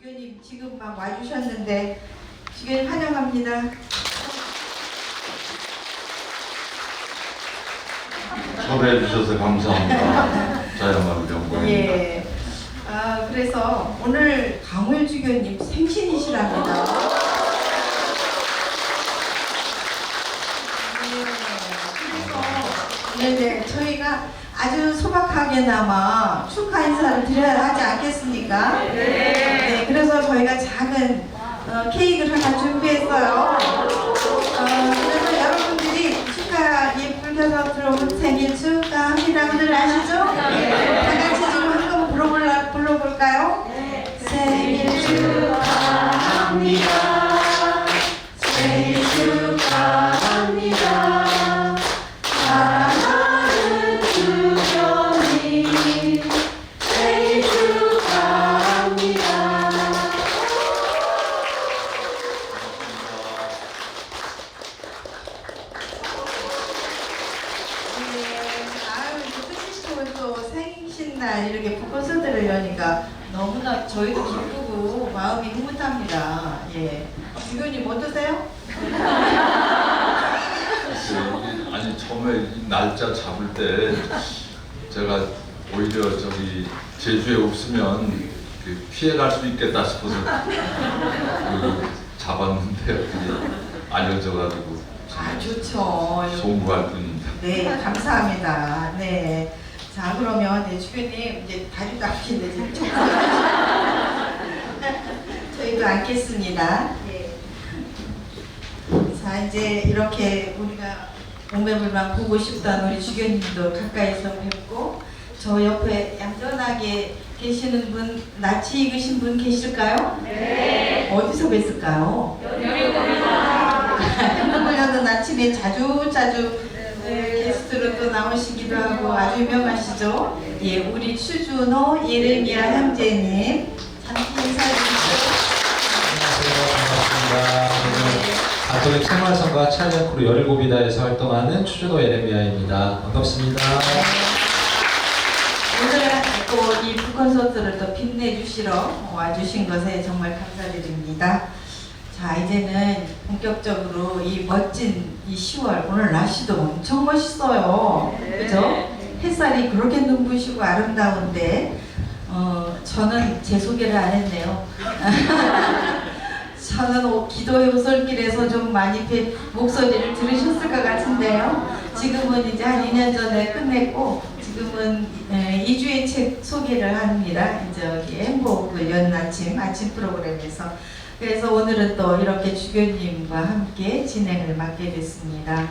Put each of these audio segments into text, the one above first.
주교님 지금 막 와주셨는데 주교님 환영합니다. 초대해 주셔서 감사합니다. 저야말로 영광입니다. 예. 그래서 오늘 강울 주교님 생신이시랍니다. 그래서 저희가 아주 소박하게나마 축하 인사를 드려야 하지 않겠습니까? 네. 그래서 저희가 작은 케이크를 하나 준비했어요. 그래서 여러분들이 축하 예쁘게 켜서 들어온 생일 축하합니다. 오늘 아시죠? 다 같이 좀 한번 불러볼까요? 생일 축하합니다. 생일 축하합니다. 사랑하는 주교님 생일 축하합니다. 또 생신날 이렇게 콘서트를 여니까 너무나 저희도 기쁘고 마음이 흐뭇합니다. 예. 주교님 어떠세요? 아니 처음에 이 날짜 잡을 때 제가 오히려 저기 제주에 없으면 피해갈 수 있겠다 싶어서 잡았는데 알려져가지고 좋죠. 송구할 뿐입니다. 네, 감사합니다. 네. 자, 그러면 주교님 이제 다리도 아픈데 지금 저희도 앉겠습니다. 네. 자, 이제 이렇게 우리가 옹매불만 보고 싶다는 우리 주교님도 가까이서 뵙고 저 옆에 얌전하게 계시는 분, 낯이 익으신 분 계실까요? 네. 어디서 뵀을까요? 한국을여는 아침에 자주 게스트로 또 나오시기도 하고 아주 유명하시죠? 예, 우리 추준호 예레미야 형제님 잠시 인사해 주시죠. 안녕하세요. 반갑습니다. 가톨릭 생활성가 찰리아크루 17이다에서 활동하는 추준호 예레미야입니다. 반갑습니다. 오늘 또 이 북콘서트를 또 빛내주시러 와주신 것에 정말 감사드립니다. 자, 이제는 본격적으로 이 멋진 이 10월 오늘 날씨도 엄청 멋있어요. 그죠? 햇살이 그렇게 눈부시고 아름다운데 저는 제 소개를 안 했네요. 저는 기도의 오솔길에서 좀 많이 목소리를 들으셨을 것 같은데요. 지금은 이제 한 2년 전에 끝냈고 지금은 2주의 책 소개를 합니다. 저기 행복을 연 아침 프로그램에서. 그래서 오늘은 또 이렇게 주교님과 함께 진행을 맡게 됐습니다.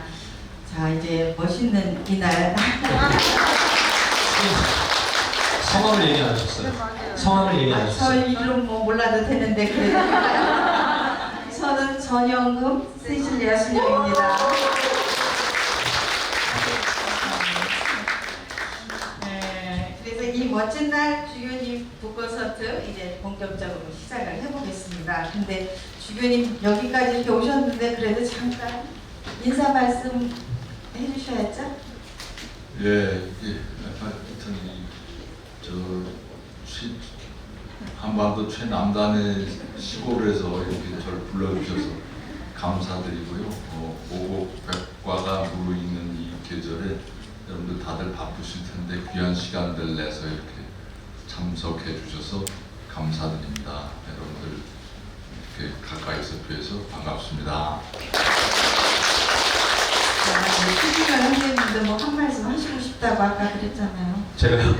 자, 이제 멋있는 이날. 성함을 얘기 안 하셨어요? 성함을 얘기 안 저 하셨어요? 이름 뭐 몰라도 되는데 그래도 저는 전영금 세실리아 수녀입니다. 네, 그래서 이 멋진 날 주교님 북콘서트 이제 본격적으로 시작을 해보겠습니다. 근데 주교님 여기까지 이렇게 오셨는데 그래도 잠깐 인사 말씀 해주셔야죠. 예, 하여튼 한반도 최남단의 시골에서 이렇게 저를 불러주셔서 감사드리고요. 오곡백과가 무르익는 이 계절에 여러분들 다들 바쁘실 텐데 귀한 시간들 내서 이렇게 참석해 주셔서 감사드립니다. 여러분들 이렇게 가까이서 뵈서 반갑습니다. 먼저 뭐 한 말씀 하시고 싶다고 아까 그랬잖아요. 제가요?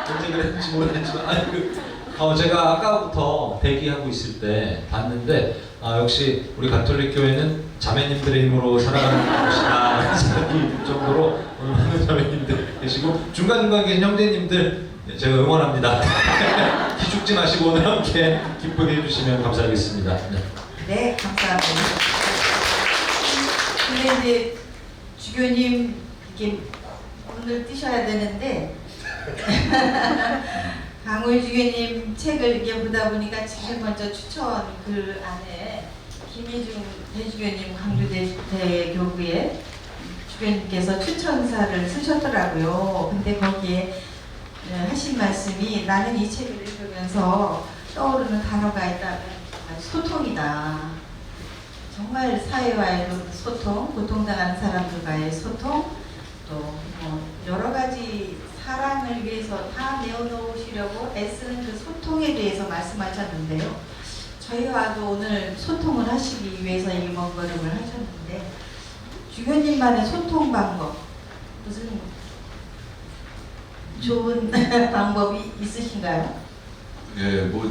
언제 그랬는지 모르겠지만 제가 아까부터 대기하고 있을 때 봤는데 역시 우리 가톨릭 교회는 자매님들의 힘으로 살아가는 곳이다 생각이 들 정도로 오늘 많은 자매님들 계시고 중간중간 계신 형제님들 제가 응원합니다. 기죽지 마시고 오늘 함께 기쁘게 해주시면 감사하겠습니다. 네. 네, 감사합니다. 근데 이제 주교님 이렇게 오늘 뛰셔야 되는데 강호희 주교님 책을 이렇게 보다 보니까 제일 먼저 추천 글 안에 김희중 대주교님 광주대교구에 주교님께서 추천사를 쓰셨더라고요. 근데 거기에 하신 말씀이 나는 이 책을 읽으면서 떠오르는 단어가 있다면 소통이다. 정말 사회와의 소통, 고통당하는 사람들과의 소통, 또 여러 가지 사랑을 위해서 다 내어놓으시려고 애쓰는 그 소통에 대해서 말씀하셨는데요. 저희와도 오늘 소통을 하시기 위해서 이 먼 걸음을 하셨는데 주교님만의 소통 방법 무슨 좋은 방법이 있으신가요? 예, 뭐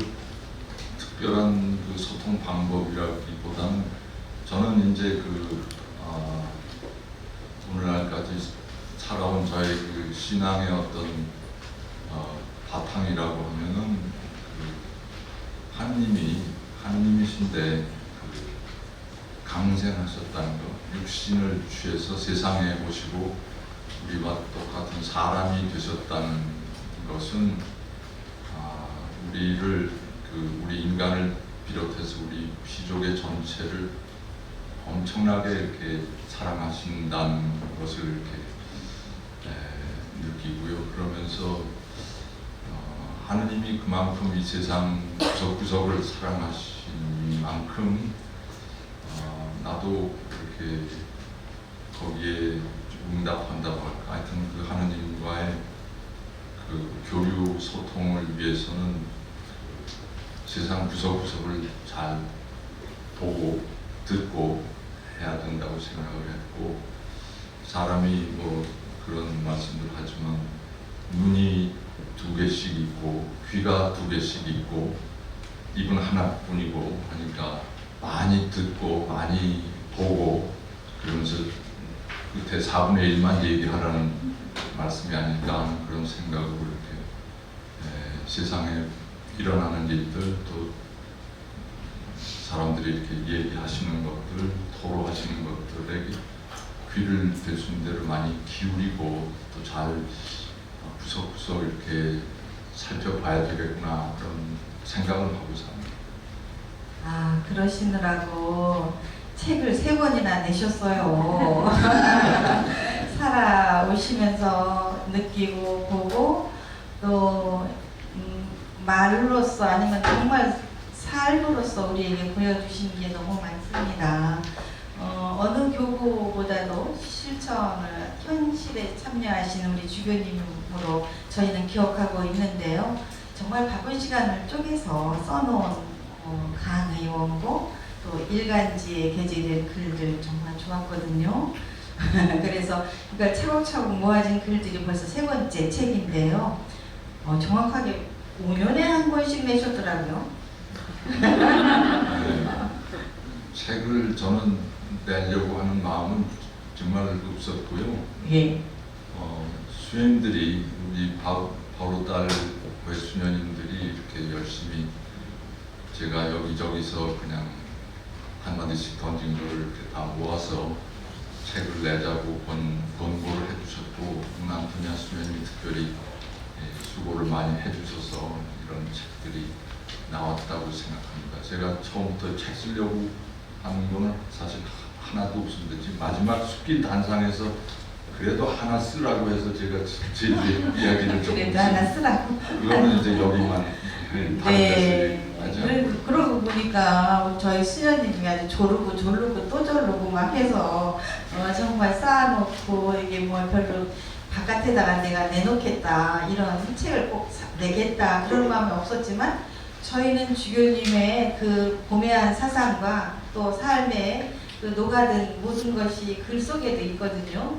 특별한 그 소통 방법이라기보다는 저는 이제 오늘날까지 살아온 저의 그 신앙의 어떤 바탕이라고 하면은 하느님이신데 강생하셨다는 것, 육신을 취해서 세상에 오시고 우리와 똑같은 사람이 되셨다는 것은 우리 인간을 비롯해서 우리 피족의 전체를 엄청나게 이렇게 사랑하신다는 것을 이렇게 느끼고요. 그러면서 하느님이 그만큼 이 세상 구석구석을 사랑하신 만큼 나도 이렇게 거기에 응답한다고 할까. 하여튼 그 하느님과의 그 교류 소통을 위해서는 세상 구석구석을 잘 보고 듣고 해야 된다고 생각을 했고, 사람이 뭐 그런 말씀을 하지만 눈이 2개씩 있고 귀가 2개씩 있고 입은 하나뿐이고 하니까 많이 듣고 많이 보고 그러면서 끝에 4분의 1만 얘기하라는 말씀이 아닐까 하는 그런 생각으로 이렇게 세상에 일어나는 일들, 또 사람들이 이렇게 얘기하시는 것들, 토로하시는 것들에게 귀를 되신 대로 많이 기울이고 또 잘 구석구석 이렇게 살펴봐야 되겠구나 그런 생각을 하고 삽니다. 아, 그러시느라고 책을 3권이나 내셨어요. 살아오시면서 느끼고 보고 또 말로써 아니면 정말 삶으로서 우리에게 보여주신 게 너무 많습니다. 어느 교구보다도 실천을 현실에 참여하시는 우리 주교님으로 저희는 기억하고 있는데요. 정말 바쁜 시간을 쪼개서 써놓은 강의 원고 또 일간지에 게재된 글들 정말 좋았거든요. 그래서 그러니까 차곡차곡 모아진 글들이 벌써 3번째 책인데요. 정확하게 5년에 한 권씩 내셨더라고요. 네, 책을 저는 내려고 하는 마음은 정말 없었고요. 예. 수행들이 우리 바로달 외수녀님들이 이렇게 열심히 제가 여기저기서 그냥 한마디씩 던진 거를 이렇게 다 모아서 책을 내자고 권고를 해주셨고, 문안토냐 수녀님이 특별히 수고를 많이 해주셔서 이런 책들이 나왔다고 생각합니다. 제가 처음부터 책 쓰려고 하는 거는 사실 하나도 없습니다. 지금 마지막 숲길 단상에서 그래도 하나 쓰라고 해서 제가 제 이야기를 좀 그래도 하나 쓰라고. 그거는 이제 여기만 네. 그러고 보니까 저희 수녀님이 아주 조르고 또 조르고 막 해서 정말 쌓아놓고 이게 뭐 별로 바깥에다가 내가 내놓겠다 이런 책을 꼭 내겠다 그런 마음이 없었지만, 저희는 주교님의 그 고매한 사상과 또 삶에 그 녹아든 모든 것이 글 속에도 있거든요.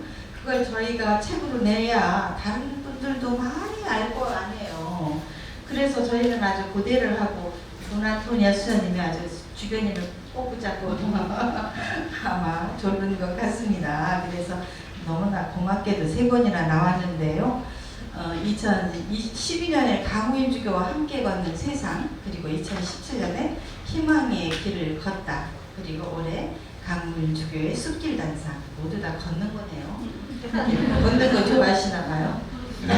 그걸 저희가 책으로 내야 다른 분들도 많이 알 거 아니에요. 그래서 저희는 아주 고대를 하고 도나토니아 수녀님이 아주 주변인을 꼭 붙잡고 아마 졸는 것 같습니다. 그래서 너무나 고맙게도 3권이나 나왔는데요. 2012년에 강우일 주교와 함께 걷는 세상, 그리고 2017년에 희망의 길을 걷다, 그리고 올해 강우일 주교의 숲길 단상, 모두 다 걷는 거네요. 걷는 거 좋아하시나 봐요. 네.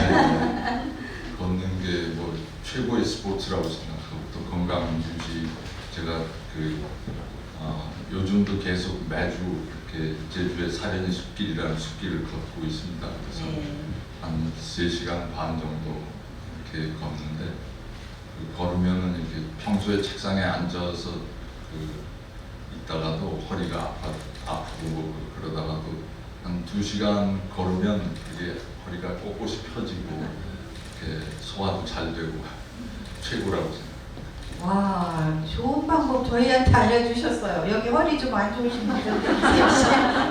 걷는 게 뭐 최고의 스포츠라고 생각하고 또 건강 유지 제가 요즘도 계속 매주 이렇게 제주의 사려니 숲길이라는 숲길을 걷고 있습니다. 그래서 네. 한 3시간 반 정도 이렇게 걷는데 걸으면은 이렇게 평소에 책상에 앉아서 있다가도 허리가 아프고 그러다가도 한 2시간 걸으면 이게 허리가 꼿꼿이 펴지고 이렇게 소화도 잘 되고 최고라고 생각합니다. 와, 좋은 방법 저희한테 알려주셨어요. 여기 허리 좀 안 좋으신 분들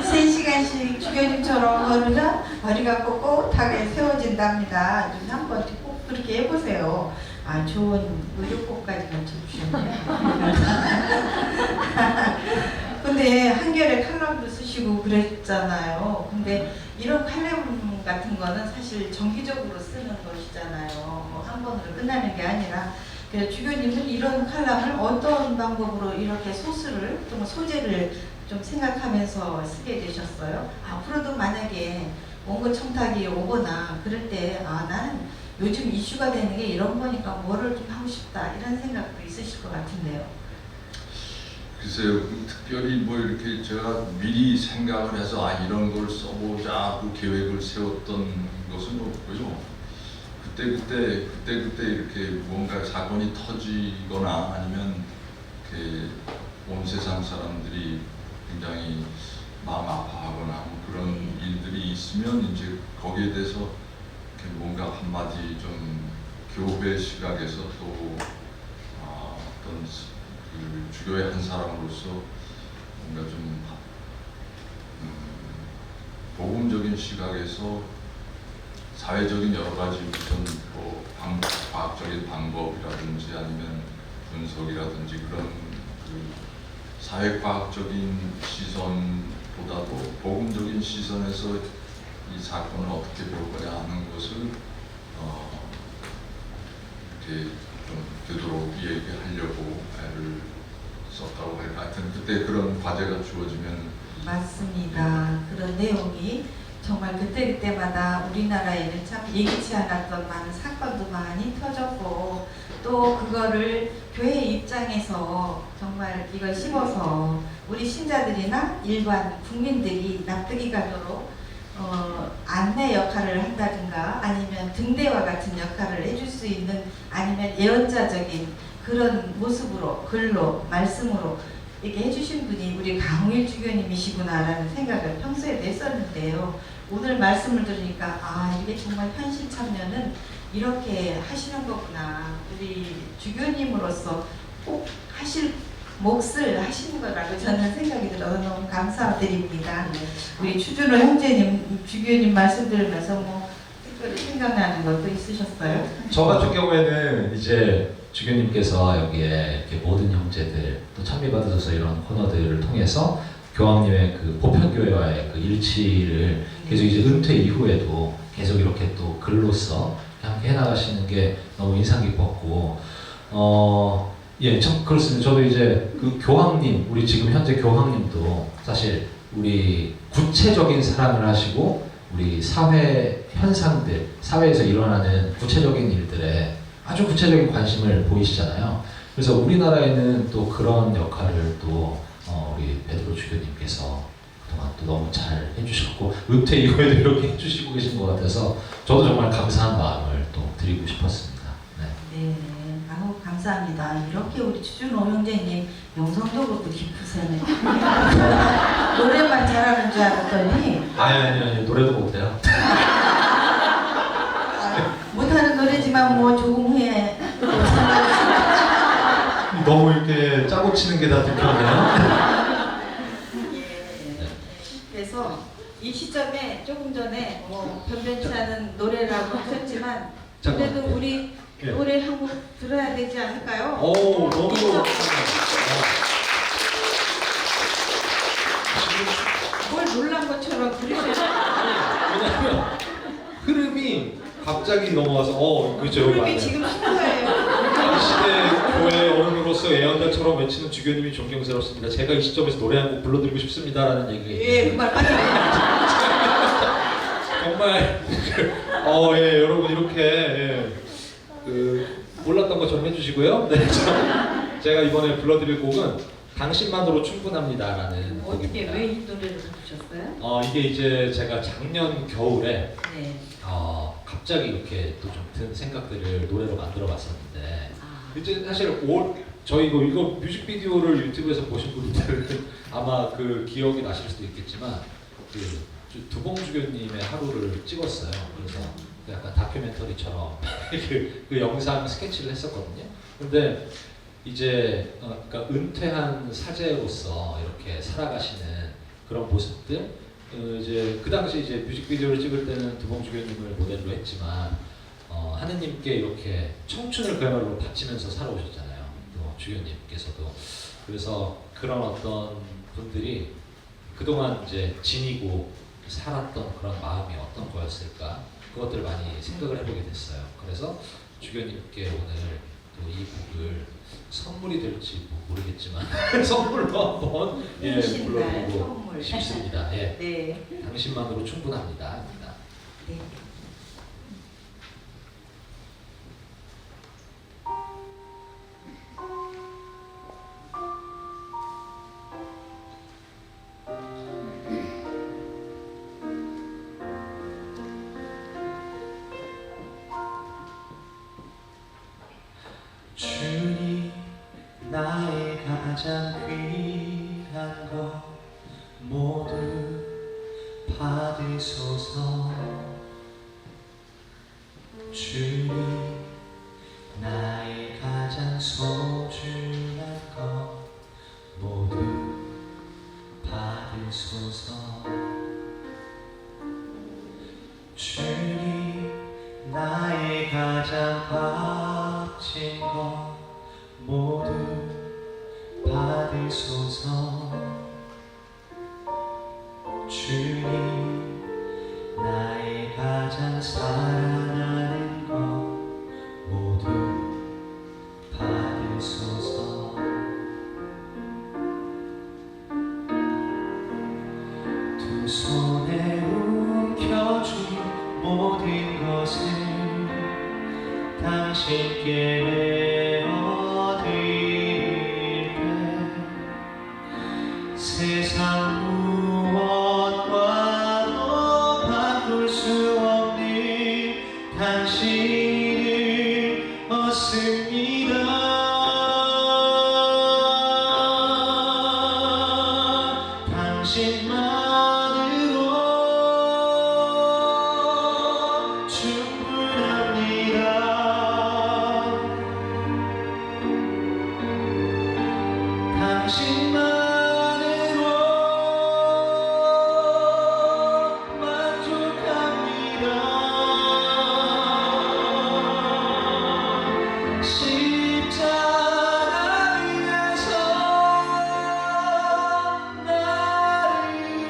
3시간씩 주교님처럼 걸으면 허리가 꼿꼿하게 세워진답니다. 좀 한번 꼭 그렇게 해보세요. 아, 좋은 의료법까지 맞춰주셨네요. 근데 한겨레 칼럼도 쓰시고 그랬잖아요. 근데 이런 칼럼 같은 거는 사실 정기적으로 쓰는 것이잖아요. 뭐 한 번으로 끝나는 게 아니라. 그래서 주교님은 이런 칼럼을 어떤 방법으로 이렇게 소스를 또 소재를 좀 생각하면서 쓰게 되셨어요? 앞으로도 만약에 원고 청탁이 오거나 그럴 때 나는 요즘 이슈가 되는 게 이런 거니까 뭐를 좀 하고 싶다 이런 생각도 있으실 것 같은데요. 글쎄요, 특별히 뭐 이렇게 제가 미리 생각을 해서 이런 걸 써보자고 계획을 세웠던 것은 없고요. 그때 이렇게 뭔가 사건이 터지거나 아니면 이렇게 온 세상 사람들이 굉장히 마음 아파하거나 뭐 그런 일들이 있으면 이제 거기에 대해서 이렇게 뭔가 한마디 좀 교회 시각에서 또 어떤 주교의 한 사람으로서 뭔가 좀 복음적인 시각에서 사회적인 여러 가지 무슨 뭐 과학적인 방법이라든지 아니면 분석이라든지 그런 사회과학적인 시선보다도 복음적인 시선에서 이 사건을 어떻게 볼 거냐 하는 것을 이렇게 좀 되도록 얘기하려고 애를 썼다고 할까. 하여튼 그때 그런 과제가 주어지면 맞습니다. 그런 내용이 정말 그때마다 우리나라에는 참 예기치 않았던 많은 사건도 많이 터졌고 또 그거를 교회 입장에서 정말 이걸 씹어서 우리 신자들이나 일반 국민들이 납득이 가도록 안내 역할을 한다든가 아니면 등대와 같은 역할을 해줄 수 있는 아니면 예언자적인 그런 모습으로 글로 말씀으로 이렇게 해주신 분이 우리 강우일 주교님이시구나라는 생각을 평소에 냈었는데요. 오늘 말씀을 들으니까 이게 정말 현실 참여는 이렇게 하시는 거구나. 우리 주교님으로서 꼭 하실 몫을 하시는 거라고 저는 생각이 들어서 너무 감사드립니다. 우리 추준호 형제님, 주교님 말씀 들으면서 뭐 특별히 생각나는 것도 있으셨어요? 저 같은 경우에는 이제 주교님께서 여기에 이렇게 모든 형제들 또 참여받으셔서 이런 코너들을 통해서 교황님의 그 보편교회와의 그 일치를 계속 이제 은퇴 이후에도 계속 이렇게 또 글로써 함께 해나가시는 게 너무 인상 깊었고, 예, 그렇습니다. 저도 이제 그 교황님, 우리 지금 현재 교황님도 사실 우리 구체적인 사랑을 하시고 우리 사회 현상들, 사회에서 일어나는 구체적인 일들에 아주 구체적인 관심을 보이시잖아요. 그래서 우리나라에는 또 그런 역할을 또 우리 베드로 주교님께서 그동안 또 너무 잘 해주셨고 은퇴 이후에도 이렇게 해주시고 계신 것 같아서 저도 정말 감사한 마음을 또 드리고 싶었습니다. 네, 아우 감사합니다. 이렇게 우리 추준호 형제님 영성도 그렇고 깊으세요. 노래만 잘하는 줄 알았더니 아니 노래도 못해요. 못하는 노래지만 뭐 조금 후에 너무 이렇게 짜고 치는 게 다 들켰네요. 그래서 이 시점에 조금 전에 뭐 변변치 않은 노래라고 하셨지만 잠깐만. 그래도 우리 예. 노래 한 곡 들어야 되지 않을까요? 오, 너무 있죠? 뭘 놀란 것처럼 부르셔요. 왜냐면 흐름이 갑자기 넘어와서 그죠. 흐름이 맞아요. 지금 신거예요. 이 시대 교회 어른으로서 예언자처럼 외치는 주교님이 존경스럽습니다. 제가 이 시점에서 노래 한 곡 불러드리고 싶습니다라는 얘기. 예, 그 말 맞아요. 정말 예, 여러분 이렇게 몰랐던 것처럼 해주시고요. 네, 제가 이번에 불러드릴 곡은 당신만으로 충분합니다라는 어떻게 곡입니다. 왜 이 노래를 부르셨어요? 이게 이제 제가 작년 겨울에 네. 갑자기 이렇게 또 좀 든 생각들을 노래로 만들어봤었는데 아, 이제 사실 저희 이거 뮤직비디오를 유튜브에서 보신 분들은 아마 그 기억이 나실 수도 있겠지만 두봉주교님의 하루를 찍었어요. 그래서 약간 다큐멘터리처럼 그 영상 스케치를 했었거든요. 근데 이제 그러니까 은퇴한 사제로서 이렇게 살아가시는 그런 모습들 이제 그 당시 이제 뮤직비디오를 찍을 때는 두봉주교님을 모델로 했지만 하느님께 이렇게 청춘을 그야말로 바치면서 살아오셨잖아요. 또 주교님께서도 그래서 그런 어떤 분들이 그동안 이제 지니고 살았던 그런 마음이 어떤 거였을까 그것들을 많이 생각을 해보게 됐어요. 그래서 주교님께 오늘 또 이 곡을 선물이 될지 모르겠지만 선물로 한번 신날 불러보고 선물. 싶습니다. 예. 네. 당신만으로 충분합니다. 네. 주님 나의 가장 귀한 것 모두 받으소서. 주님 나의 가장 소중한 것 모두 받으소서. 주님 나의 가장 값진 것 모두 받으소서. 주님 나의 가장 사랑하는 것 모두 받으소서. 두 손에 움켜쥔 모든 것을 당신께 내어드릴게. 세상 무엇과도 바꿀 수 없는 당신을 얻습니다. 당신만으로 충분합니다. 당신만으로 만족합니다. 십자가 위에서 나를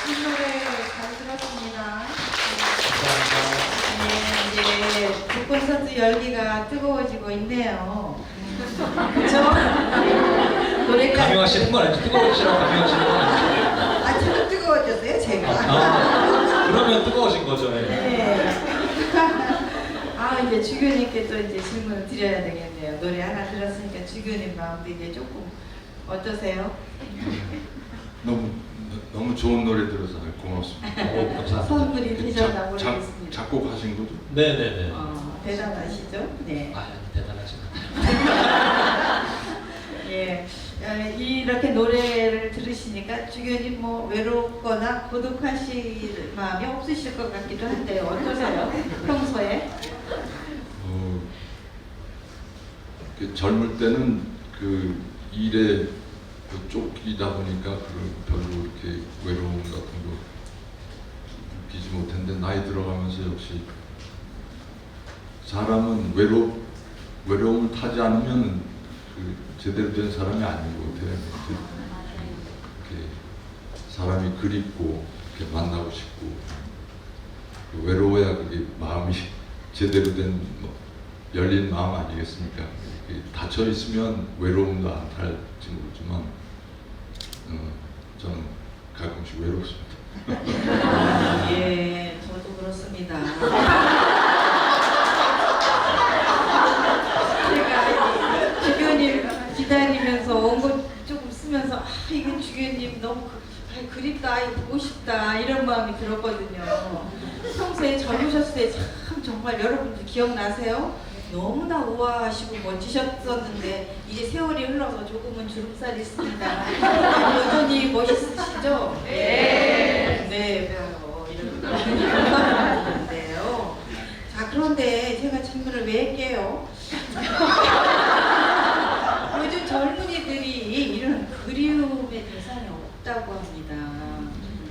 이 노래 잘 들었습니다. 감사합니다. 네, 이제 북콘서트 열기가 뜨거워지고 있네요. 그렇죠? 노래까지. 강요하시는 건 아니죠? 뜨거우시라고 강요하시는 건 아니죠? 아, 지금 뜨거워졌어요, 제가. 그러면 뜨거우신 거죠. 예. 네. 아, 이제 주교님께 또 이제 질문을 드려야 되겠네요. 노래 하나 들었으니까 주교님 마음도 이제 조금 어떠세요? 너무 좋은 노래 들어서 고맙습니다. 감사합니다. 선물이 되셨나 작- 모르겠습니다. 작곡하신 거죠? 네네네. 대단하시죠? 네. 아, 대단하지 않아요. 예. 이렇게 노래를 들으시니까 주교님 뭐 외롭거나 고독하실 마음이 없으실 것 같기도 한데 어떠세요? 평소에? 젊을 때는 그 일에 쫓기다 보니까 별로 이렇게 외로움 같은 거 느끼지 못했는데 나이 들어가면서 역시 사람은 외로움을 타지 않으면 그 제대로 된 사람이 아닌 것 같아요. 이렇게 사람이 그립고 이렇게 만나고 싶고 외로워야 그게 마음이 제대로 된 열린 마음 아니겠습니까? 닫혀 있으면 외로움도 안 탈지 모르지만 저는 가끔씩 외롭습니다. 예, 저도 그렇습니다. 제가 주교님 기다리면서 원고 조금 쓰면서 이건 주교님 너무 그립다, 이거 보고 싶다 이런 마음이 들었거든요. 평소에 젊으셨을 때 참 정말 여러분들 기억나세요? 너무나 우아하시고 멋지셨었는데 이제 세월이 흘러서 조금은 주름살이 있습니다. 여전히 멋있으시죠? 네. 네, 이런 건데요. 자, 그런데 제가 질문을 왜 할게요? 요즘 젊은이들이 이런 그리움의 대상이 없다고 합니다.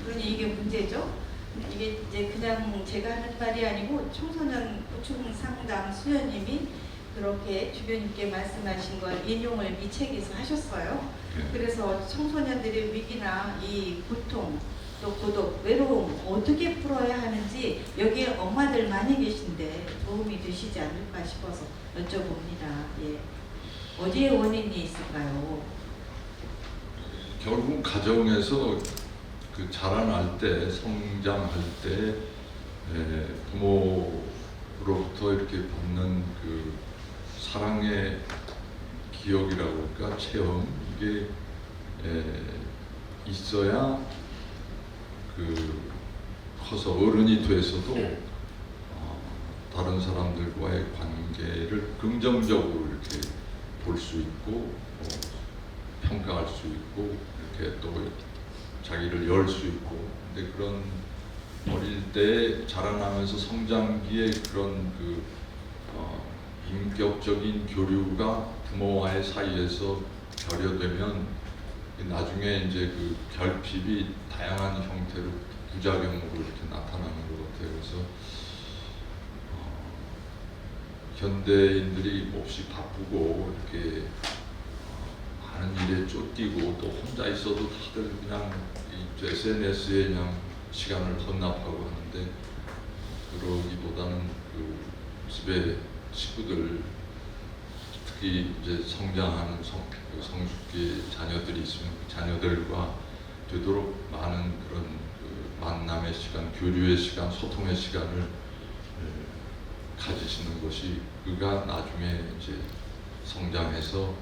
그러니 이게 문제죠? 이게 이제 그냥 제가 하는 말이 아니고 청소년 보충 상담 수녀님이 그렇게 주교님께 말씀하신 걸 인용을 이 책에서 하셨어요. 그래서 청소년들의 위기나 이 고통, 또 고독, 외로움 어떻게 풀어야 하는지 여기에 엄마들 많이 계신데 도움이 되시지 않을까 싶어서 여쭤봅니다. 예. 어디에 원인이 있을까요? 결국 가정에서 그 자라날 때, 성장할 때 부모로부터 이렇게 받는 그 사랑의 기억이라고 할까, 체험, 이게 있어야 그 커서 어른이 돼서도 다른 사람들과의 관계를 긍정적으로 이렇게 볼 수 있고 평가할 수 있고 이렇게 또 자기를 열 수 있고, 근데 그런 어릴 때 자라나면서 성장기에 그런 그 인격적인 교류가 부모와의 사이에서 결여되면 나중에 이제 그 결핍이 다양한 형태로 부작용으로 이렇게 나타나는 것 같아요. 그래서 현대인들이 몹시 바쁘고 이렇게 많은 일에 쫓기고 또 혼자 있어도 다들 그냥 이 SNS에 그냥 시간을 헌납하고 하는데, 그러기보다는 그 집에 식구들, 특히 이제 성장하는 성숙기 자녀들이 있으면 그 자녀들과 되도록 많은 그런 그 만남의 시간, 교류의 시간, 소통의 시간을 가지시는 것이 그가 나중에 이제 성장해서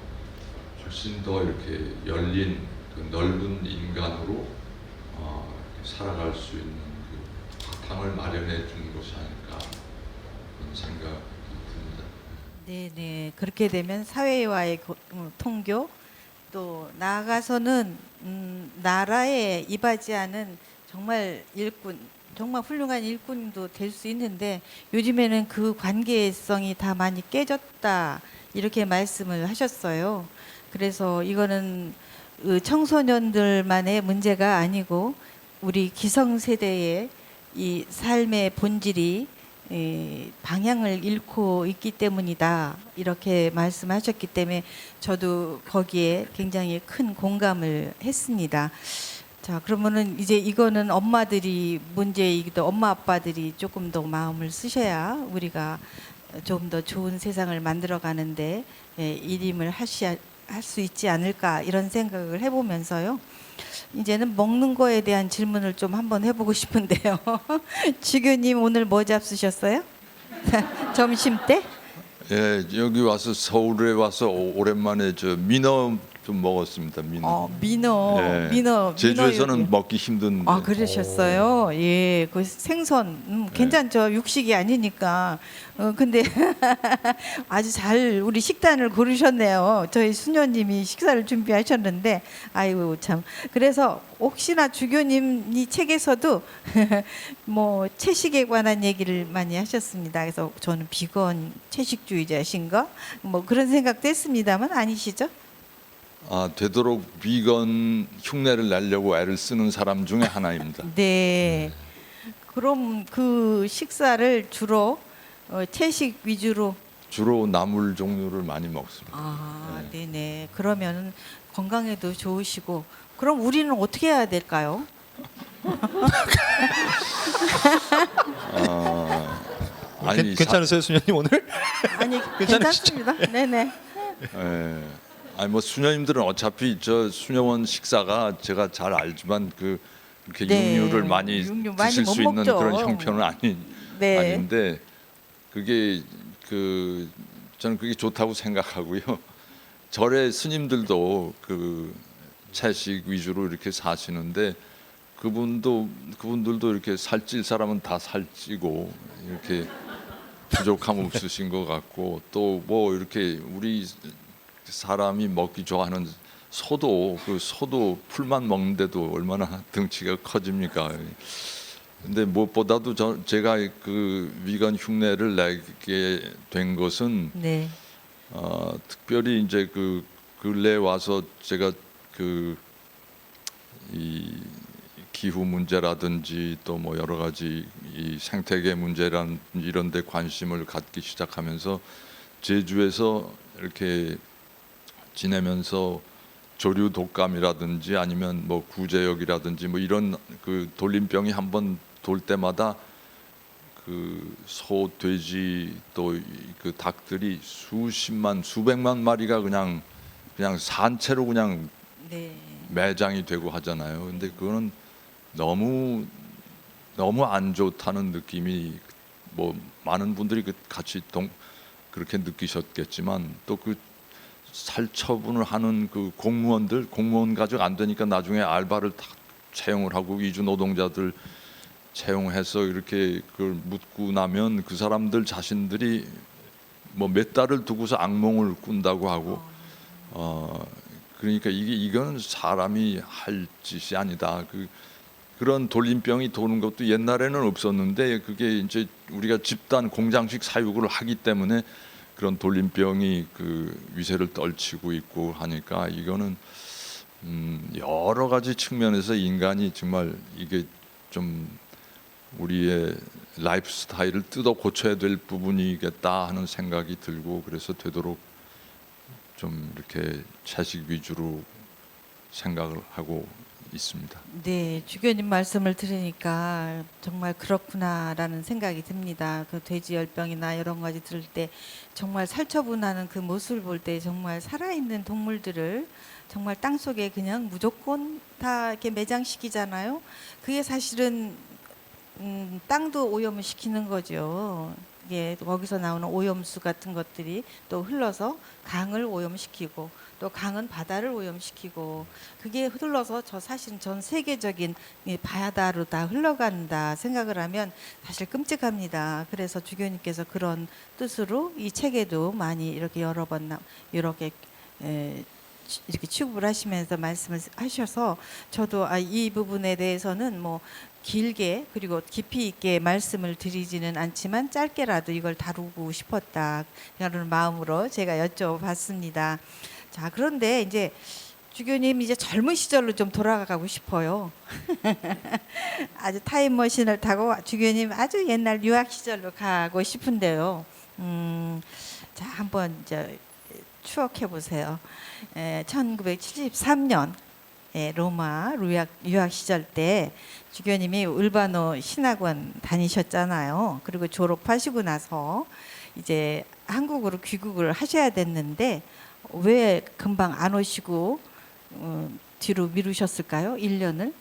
훨씬 더 이렇게 열린 그 넓은 인간으로 살아갈 수 있는 그 바탕을 마련해 주는 것이 아닐까 그런 생각이 듭니다. 네네. 그렇게 되면 사회와의 통교, 또 나아가서는 나라에 이바지하는 정말 일꾼, 정말 훌륭한 일꾼도 될 수 있는데 요즘에는 그 관계성이 다 많이 깨졌다 이렇게 말씀을 하셨어요. 그래서 이거는 청소년들만의 문제가 아니고 우리 기성세대의 이 삶의 본질이 방향을 잃고 있기 때문이다 이렇게 말씀하셨기 때문에 저도 거기에 굉장히 큰 공감을 했습니다. 자, 그러면은 이제 이거는 엄마들이 문제이기도 엄마 아빠들이 조금 더 마음을 쓰셔야 우리가 좀 더 좋은 세상을 만들어 가는데 일임을 할 수 있지 않을까 이런 생각을 해보면서요. 이제는 먹는 거에 대한 질문을 좀 한번 해보고 싶은데요. 주교님 오늘 뭐 잡수셨어요? 점심 때? 예, 여기 와서 서울에 와서 오랜만에 저 민어 좀 먹었습니다. 민어. 민어, 예, 민어. 제주에서는 민어 먹기 힘든데. 아, 그러셨어요? 예, 그 생선 괜찮죠? 육식이 아니니까. 근데 아주 잘 우리 식단을 고르셨네요. 저희 수녀님이 식사를 준비하셨는데, 아이고 참. 그래서 혹시나 주교님 이 책에서도 뭐 채식에 관한 얘기를 많이 하셨습니다. 그래서 저는 비건 채식주의자신가? 뭐 그런 생각도 했습니다만 아니시죠? 아, 되도록 비건 흉내를 내려고 애를 쓰는 사람 중에 하나입니다. 네. 그럼 그 식사를 주로 채식 위주로. 주로 나물 종류를 많이 먹습니다. 아, 네네. 그러면 건강에도 좋으시고. 그럼 우리는 어떻게 해야 될까요? 아니, 괜찮으세요, 수녀님 오늘? 아니, 괜찮으시죠? 괜찮습니다. 네네. 예. 아니 뭐 수녀님들은 어차피 저 수녀원 식사가 제가 잘 알지만 그 이렇게 네, 육류를 많이 육류 많이 드실 못 수 있는 먹죠. 그런 형편은 네. 아닌데 그게 저는 그게 좋다고 생각하고요. 절의 스님들도 그 채식 위주로 이렇게 사시는데 그분들도 이렇게 살찔 사람은 다 살찌고 이렇게 부족함 없으신 것 같고 또 뭐 이렇게 우리 사람이 먹기 좋아하는 소도 풀만 먹는데도 얼마나 등치가 커집니까? 근데 무엇보다도 제가 그 위건 흉내를 내게 된 것은 네. 특별히 이제 그 근래 와서 제가 이 기후 문제라든지 또 뭐 여러 가지 이 생태계 문제란 이런 데 관심을 갖기 시작하면서 제주에서 이렇게 지내면서 조류 독감이라든지 아니면 뭐 구제역이라든지 뭐 이런 그 돌림병이 한번 돌 때마다 그 소, 돼지 또 그 닭들이 수백만 마리가 그냥 산채로 그냥 네. 매장이 되고 하잖아요. 근데 그거는 너무 안 좋다는 느낌이 뭐 많은 분들이 같이 그렇게 느끼셨겠지만 또 그 살처분을 하는 그 공무원 가족 안 되니까 나중에 알바를 다 채용을 하고 이주 노동자들 채용해서 이렇게 그걸 묻고 나면 그 사람들 자신들이 뭐 몇 달을 두고서 악몽을 꾼다고 하고 그러니까 이거는 사람이 할 짓이 아니다. 그런 돌림병이 도는 것도 옛날에는 없었는데 그게 이제 우리가 집단 공장식 사육을 하기 때문에 그런 돌림병이 그 위세를 떨치고 있고 하니까 이거는 여러 가지 측면에서 인간이 정말 이게 좀 우리의 라이프 스타일을 뜯어 고쳐야 될 부분이겠다 하는 생각이 들고 그래서 되도록 좀 이렇게 채식 위주로 생각을 하고 있습니다. 네, 주교님 말씀을 들으니까 정말 그렇구나라는 생각이 듭니다. 그 돼지열병이나 이런 가지 들을 때 정말 살처분하는 그 모습을 볼 때 정말 살아있는 동물들을 정말 땅 속에 그냥 무조건 다 이렇게 매장시키잖아요. 그게 사실은 땅도 오염을 시키는 거죠. 이게 거기서 나오는 오염수 같은 것들이 또 흘러서 강을 오염시키고 또 강은 바다를 오염시키고 그게 흘러서 사실은 전 세계적인 이 바다로 다 흘러간다 생각을 하면 사실 끔찍합니다. 그래서 주교님께서 그런 뜻으로 이 책에도 많이 이렇게 여러 번 이렇게 취급을 하시면서 말씀을 하셔서 저도 이 부분에 대해서는 뭐 길게 그리고 깊이 있게 말씀을 드리지는 않지만 짧게라도 이걸 다루고 싶었다 그런 마음으로 제가 여쭤봤습니다. 자, 그런데 이제 주교님 이제 젊은 시절로 좀 돌아가고 싶어요. 아주 타임머신을 타고 주교님 아주 옛날 유학 시절로 가고 싶은데요. 자, 한번 이제 추억해 보세요. 1973년 예, 로마 유학 시절 때 주교님이 울바노 신학원 다니셨잖아요. 그리고 졸업하시고 나서 이제 한국으로 귀국을 하셔야 됐는데 왜 금방 안 오시고 뒤로 미루셨을까요? 1년을?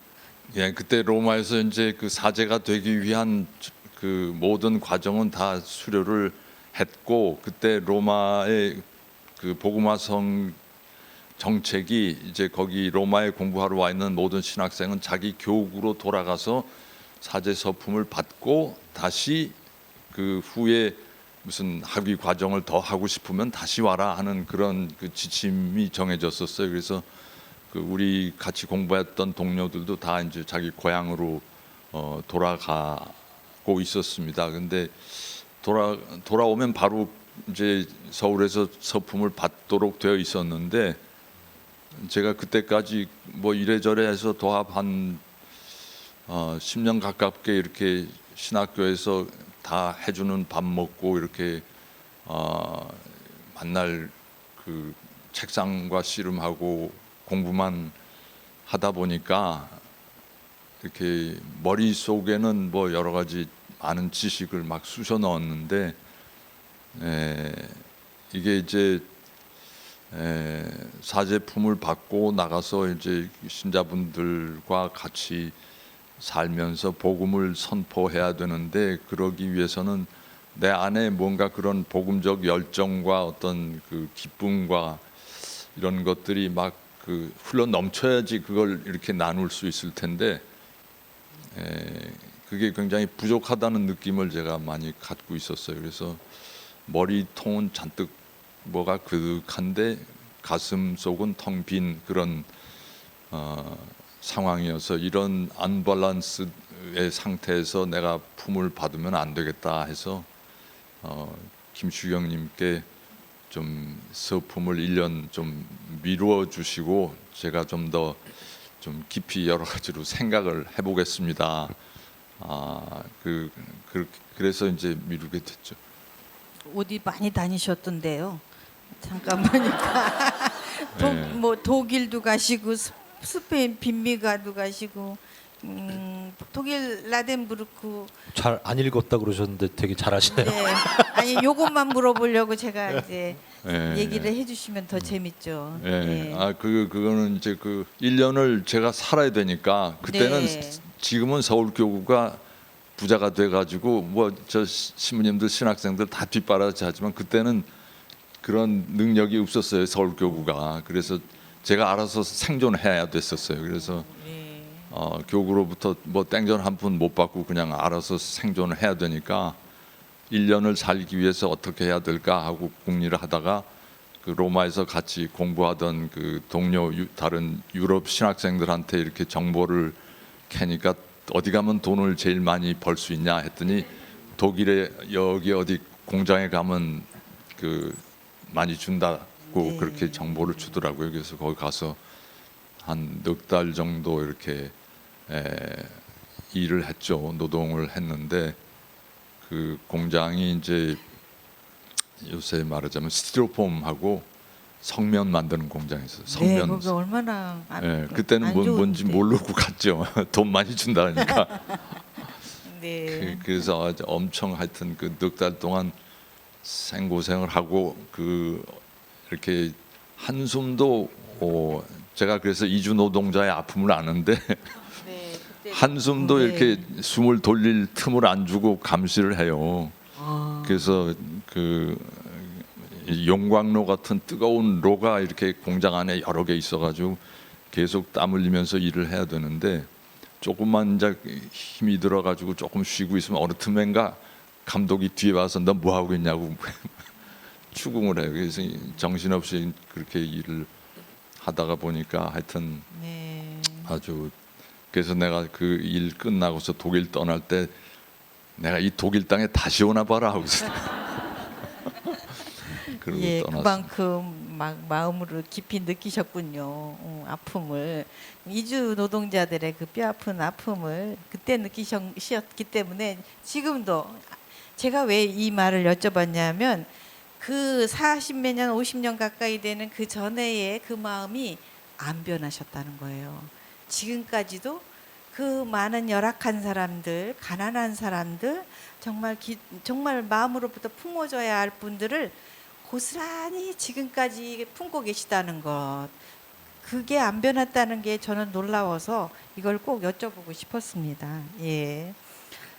예, 그때 로마에서 이제 그 사제가 되기 위한 그 모든 과정은 다 수료를 했고, 그때 로마의 그 복음화성 정책이 이제 거기 로마에 공부하러 와 있는 모든 신학생은 자기 교국으로 돌아가서 사제 서품을 받고 다시 그 후에 무슨 학위 과정을 더 하고 싶으면 다시 와라 하는 그런 그 지침이 정해졌었어요. 그래서 그 우리 같이 공부했던 동료들도 다 이제 자기 고향으로 돌아가고 있었습니다. 근데 돌아오면 바로 이제 서울에서 서품을 받도록 되어 있었는데, 제가 그때까지 뭐 이래저래 해서 도합 한 10년 가깝게 이렇게 신학교에서 다 해주는 밥 먹고 이렇게 만날 그 책상과 씨름하고 공부만 하다 보니까 이렇게 머릿속에는 뭐 여러 가지 많은 지식을 막 쑤셔 넣었는데, 이게 이제 사제품을 받고 나가서 이제 신자분들과 같이 살면서 복음을 선포해야 되는데, 그러기 위해서는 내 안에 뭔가 그런 복음적 열정과 어떤 그 기쁨과 이런 것들이 막 그 흘러 넘쳐야지 그걸 이렇게 나눌 수 있을 텐데, 그게 굉장히 부족하다는 느낌을 제가 많이 갖고 있었어요. 그래서 머리통은 잔뜩 뭐가 그득한데 가슴 속은 텅 빈 그런 상황이어서, 이런 언밸런스의 상태에서 내가 품을 받으면 안 되겠다 해서 김슈경님께 좀 서품을 1년 좀 미루어 주시고 제가 좀 더 좀 깊이 여러 가지로 생각을 해보겠습니다. 그래서 이제 미루게 됐죠. 어디 많이 다니셨던데요. 잠깐 보니까 뭐 독일도 가시고 스페인 빈미가도 가시고 독일 라덴부르크. 잘 안 읽었다 그러셨는데 되게 잘하시네요. 네. 아니 요것만 물어보려고 제가 이제 예, 얘기를 해주시면 더 재밌죠. 예. 네. 그거는 이제 그 1년을 제가 살아야 되니까, 그때는 네. 지금은 서울교구가 부자가 돼가지고 뭐 저 신부님들 신학생들 다 뒷바라지 하지만, 그때는 그런 능력이 없었어요, 서울교구가. 그래서 제가 알아서 생존해야 됐었어요. 그래서 교구로부터 뭐 땡전 한 푼 못 받고 그냥 알아서 생존을 해야 되니까 1년을 살기 위해서 어떻게 해야 될까 하고 궁리를 하다가, 그 로마에서 같이 공부하던 그 동료 다른 유럽 신학생들한테 이렇게 정보를 캐니까 어디 가면 돈을 제일 많이 벌 수 있냐 했더니, 독일에 여기 어디 공장에 가면 그 많이 준다고 네. 그렇게 정보를 주더라고요. 그래서 거기 가서 한 넉 달 정도 이렇게 일을 했죠. 노동을 했는데, 그 공장이 이제 요새 말하자면 스티로폼하고 성면 만드는 공장에서 네, 성면. 거기 얼마나 그때는 안 뭔지 좋은데. 모르고 갔죠. 돈 많이 준다니까. 네. 그래서 아주 엄청 하여튼 그 넉 달 동안 생고생을 하고, 그 이렇게 한숨도 제가 그래서 이주 노동자의 아픔을 아는데 네, 그때 한숨도 네. 이렇게 숨을 돌릴 틈을 안 주고 감시를 해요. 그래서 그 용광로 같은 뜨거운 로가 이렇게 공장 안에 여러 개 있어가지고 계속 땀 흘리면서 일을 해야 되는데, 조금만 이제 힘이 들어가지고 조금 쉬고 있으면 어느 틈엔가 감독이 뒤에 와서 너 뭐 하고 있냐고 추궁을 해요. 그래서 정신없이 그렇게 일을 하다가 보니까 하여튼 네. 아주, 그래서 내가 그 일 끝나고서 독일 떠날 때 내가 이 독일 땅에 다시 오나 봐라 하고 그러고 예, 떠났습니다. 그만큼 막 마음으로 깊이 느끼셨군요. 아픔을, 이주 노동자들의 그 뼈 아픈 아픔을 그때 느끼셨기 때문에 지금도. 제가 왜 이 말을 여쭤봤냐면, 그 40몇 년, 50년 가까이 되는 그 전에의 그 마음이 안 변하셨다는 거예요. 지금까지도 그 많은 열악한 사람들, 가난한 사람들, 정말 마음으로부터 품어줘야 할 분들을 고스란히 지금까지 품고 계시다는 것. 그게 안 변했다는 게 저는 놀라워서 이걸 꼭 여쭤보고 싶었습니다. 예.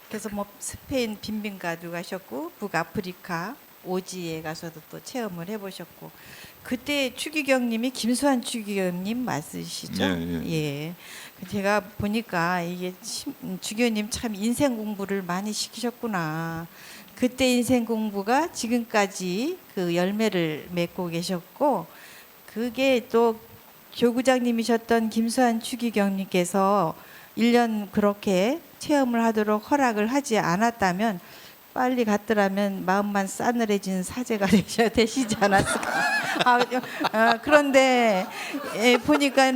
그래서 뭐 스페인 빈민가도 가셨고 북아프리카 오지에 가서도 또 체험을 해보셨고, 그때 추기경님이 김수환 추기경님 맞으시죠? 예. 제가 보니까 이게 추기경님 참 인생 공부를 많이 시키셨구나. 그때 인생 공부가 지금까지 그 열매를 맺고 계셨고, 그게 또 교구장님이셨던 김수환 추기경님께서 1년 그렇게 체험을 하도록 허락을 하지 않았다면 빨리 갔더라면 마음만 싸늘해진 사제가 되시지 않았을까. 그런데 보니까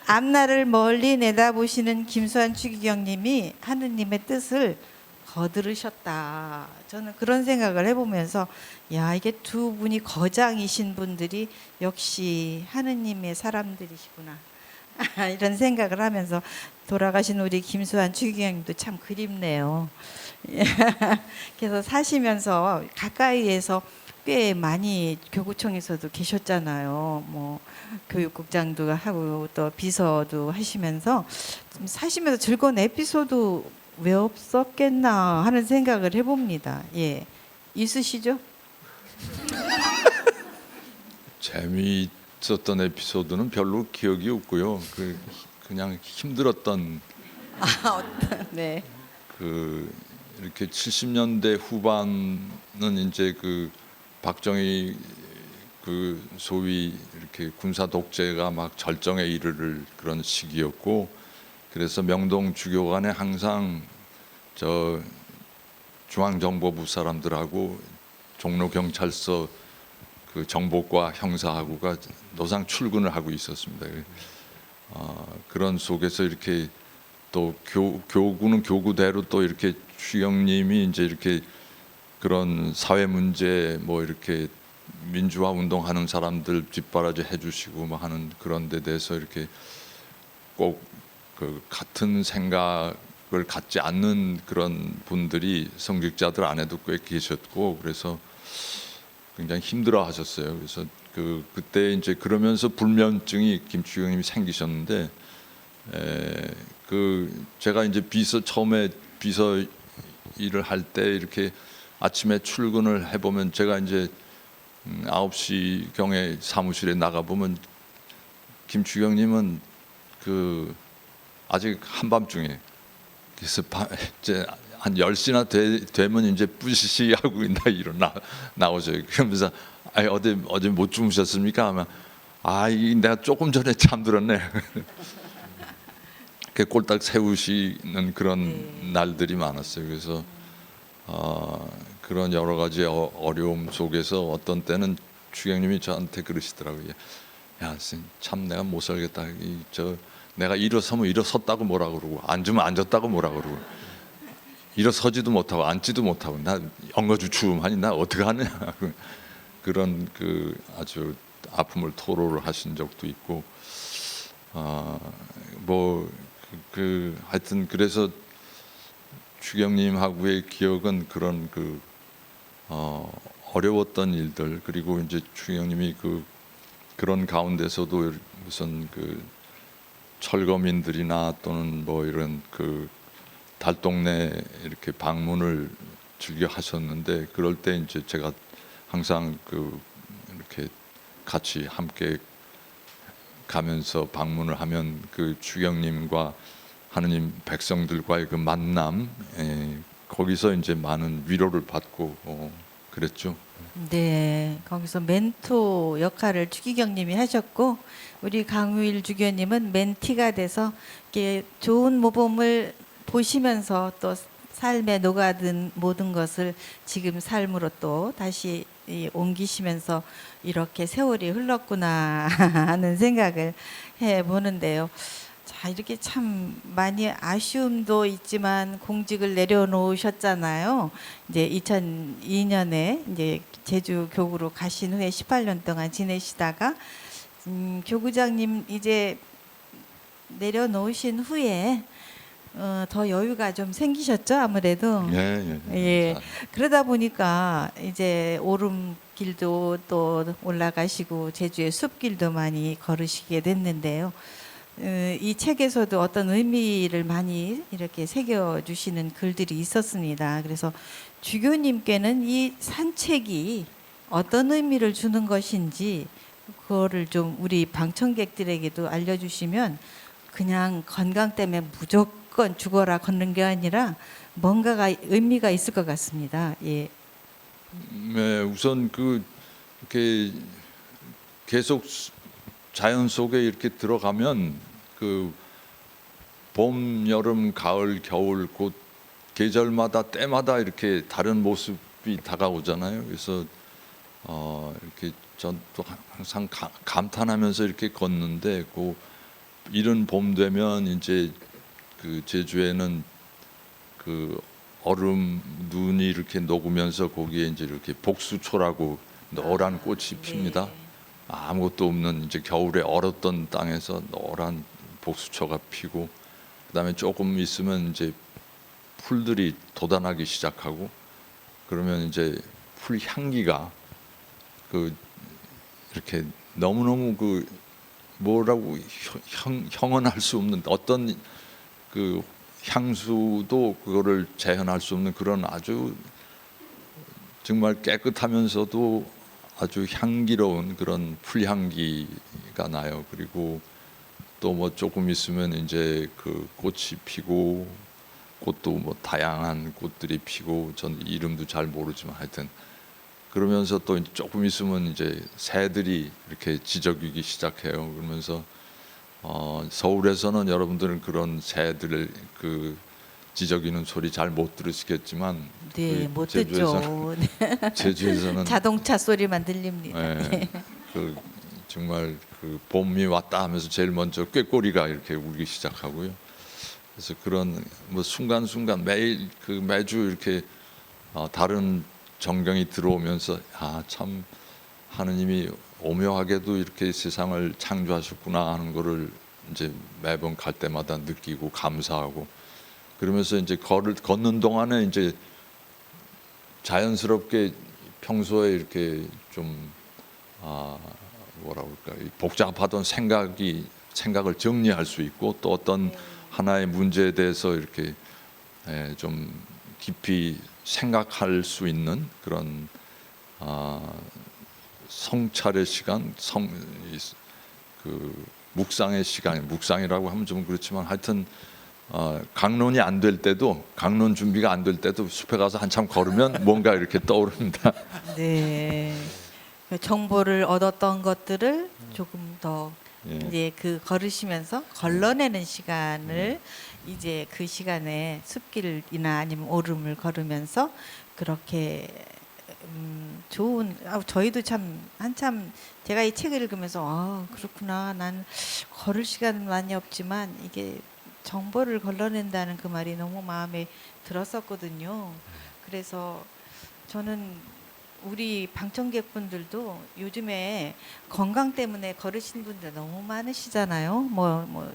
앞날을 멀리 내다보시는 김수환 추기경님이 하느님의 뜻을 거들으셨다. 저는 그런 생각을 해보면서 야, 이게 두 분이 거장이신 분들이 역시 하느님의 사람들이시구나. 이런 생각을 하면서 돌아가신 우리 김수환 추기경님도 참 그립네요. 그래서 사시면서 가까이에서 꽤 많이 교구청에서도 계셨잖아요. 뭐 교육국장도 하고 또 비서도 하시면서 좀 사시면서 즐거운 에피소드 왜 없었겠나 하는 생각을 해봅니다. 예, 있으시죠? 재미있었던 에피소드는 별로 기억이 없고요. 그냥 힘들었던 네. 이렇게 70년대 후반은 이제 박정희 소위 이렇게 군사 독재가 막 절정에 이르를 그런 시기였고, 그래서 명동 주교관에 항상 저 중앙정보부 사람들하고 종로경찰서 정보과 형사하고가 노상 출근을 하고 있었습니다. 그런 속에서 이렇게 또 교구는 교구대로 또 이렇게 추경님이 이제 이렇게 그런 사회 문제 뭐 이렇게 민주화 운동하는 사람들 뒷바라지 해주시고 뭐 하는 그런 데 대해서 이렇게 꼭 같은 생각을 갖지 않는 그런 분들이 성직자들 안에도 꽤 계셨고, 그래서 굉장히 힘들어하셨어요. 그래서 그때 이제 그러면서 불면증이 김추경님이 생기셨는데, 제가 이제 처음에 비서 일을 할 때 이렇게 아침에 출근을 해보면 제가 이제 9시경에 사무실에 나가보면 김추경님은 아직 한밤중에, 그래서 이제 한 10시나 되면 이제 뿌시시하고 나오셔요. 그러면서 어제 못 주무셨습니까? 하면 내가 조금 전에 잠들었네. 이렇게 꼴딱 세우시는 그런 날들이 많았어요. 그래서 그런 여러 가지 어려움 속에서 어떤 때는 추경님이 저한테 그러시더라고요. 야, 참 내가 못 살겠다. 내가 일어서면 일어섰다고 뭐라 그러고 앉으면 앉았다고 뭐라 그러고 일어서지도 못하고 앉지도 못하고 나 엉거주춤하니 나 어떻게 하느냐. 그런 아주 아픔을 토로를 하신 적도 있고, 하여튼 그래서 추경님하고의 기억은 그런 어려웠던 일들, 그리고 이제 추경님이 그런 가운데서도 무슨 철거민들이나 또는 뭐 이런 달동네 이렇게 방문을 즐겨 하셨는데, 그럴 때 이제 제가 항상 이렇게 같이 함께 가면서 방문을 하면 추경님과 하느님 백성들과의 만남, 거기서 이제 많은 위로를 받고 그랬죠. 네, 거기서 멘토 역할을 추기경님이 하셨고, 우리 강우일 주교님은 멘티가 돼서 이렇게 좋은 모범을 보시면서 또 삶에 녹아든 모든 것을 지금 삶으로 또 다시 옮기시면서 이렇게 세월이 흘렀구나 하는 생각을 해보는데요. 자, 이렇게 참 많이 아쉬움도 있지만 공직을 내려놓으셨잖아요. 이제 2002년에 이제 제주 교구로 가신 후에 18년 동안 지내시다가 교구장님 이제 내려놓으신 후에 더 여유가 좀 생기셨죠, 아무래도. 예. 예. 그러다 보니까 이제 오름길도 또 올라가시고 제주의 숲길도 많이 걸으시게 됐는데요. 이 책에서도 어떤 의미를 많이 이렇게 새겨주시는 글들이 있었습니다. 그래서 주교님께는 이 산책이 어떤 의미를 주는 것인지 그거를 좀 우리 방청객들에게도 알려주시면 그냥 건강 때문에 무조건 죽어라 걷는 게 아니라 뭔가가 의미가 있을 것 같습니다. 예. 네, 우선 이렇게 계속 자연 속에 이렇게 들어가면 봄, 여름, 가을, 겨울 곧 계절마다 때마다 이렇게 다른 모습이 다가오잖아요. 그래서 이렇게 전 또 항상 감탄하면서 이렇게 걷는데 이른 봄 되면 이제 제주에는 얼음 눈이 이렇게 녹으면서 거기에 이제 이렇게 복수초라고 노란 꽃이 핍니다. 아무것도 없는 이제 겨울에 얼었던 땅에서 노란 복수초가 피고 그다음에 조금 있으면 이제 풀들이 돋아나기 시작하고 그러면 이제 풀 향기가 이렇게 너무너무 뭐라고 형언할 수 없는 어떤 향수도 그거를 재현할 수 없는 그런 아주 정말 깨끗하면서도 아주 향기로운 그런 풀향기가 나요. 그리고 또 뭐 조금 있으면 이제 꽃이 피고 꽃도 뭐 다양한 꽃들이 피고 전 이름도 잘 모르지만 하여튼 그러면서 또 조금 있으면 이제 새들이 이렇게 지저귀기 시작해요. 그러면서 서울에서는 여러분들은 그런 새들을 지저귀는 소리 잘 못 들으시겠지만 네, 못 듣죠. 제주에서는 자동차 소리만 들립니다. 네, 정말 봄이 왔다 하면서 제일 먼저 꾀꼬리가 이렇게 울기 시작하고요. 그래서 그런 뭐 순간순간 매주 이렇게 다른 정경이 들어오면서 참 하느님이 오묘하게도 이렇게 세상을 창조하셨구나 하는 거를 이제 매번 갈 때마다 느끼고 감사하고 그러면서 이제 걷는 동안에 이제 자연스럽게 평소에 이렇게 좀 뭐라고 할까 복잡하던 생각을 정리할 수 있고 또 어떤 하나의 문제에 대해서 이렇게 좀 깊이 생각할 수 있는 그런 성찰의 시간, 묵상의 시간, 묵상이라고 하면 좀 그렇지만 하여튼 강론이 안 될 때도 강론 준비가 안 될 때도 숲에 가서 한참 걸으면 뭔가 이렇게 떠오릅니다. 네. 정보를 얻었던 것들을 조금 더 예. 이제 걸으시면서 걸러내는 시간을 이제 그 시간에 숲길이나 아니면 오름을 걸으면서 그렇게 좋은 저희도 참 한참 제가 이 책을 읽으면서 그렇구나 난 걸을 시간은 많이 없지만 이게 정보를 걸러낸다는 그 말이 너무 마음에 들었었거든요. 그래서 저는 우리 방청객분들도 요즘에 건강 때문에 걸으신 분들 너무 많으시잖아요. 뭐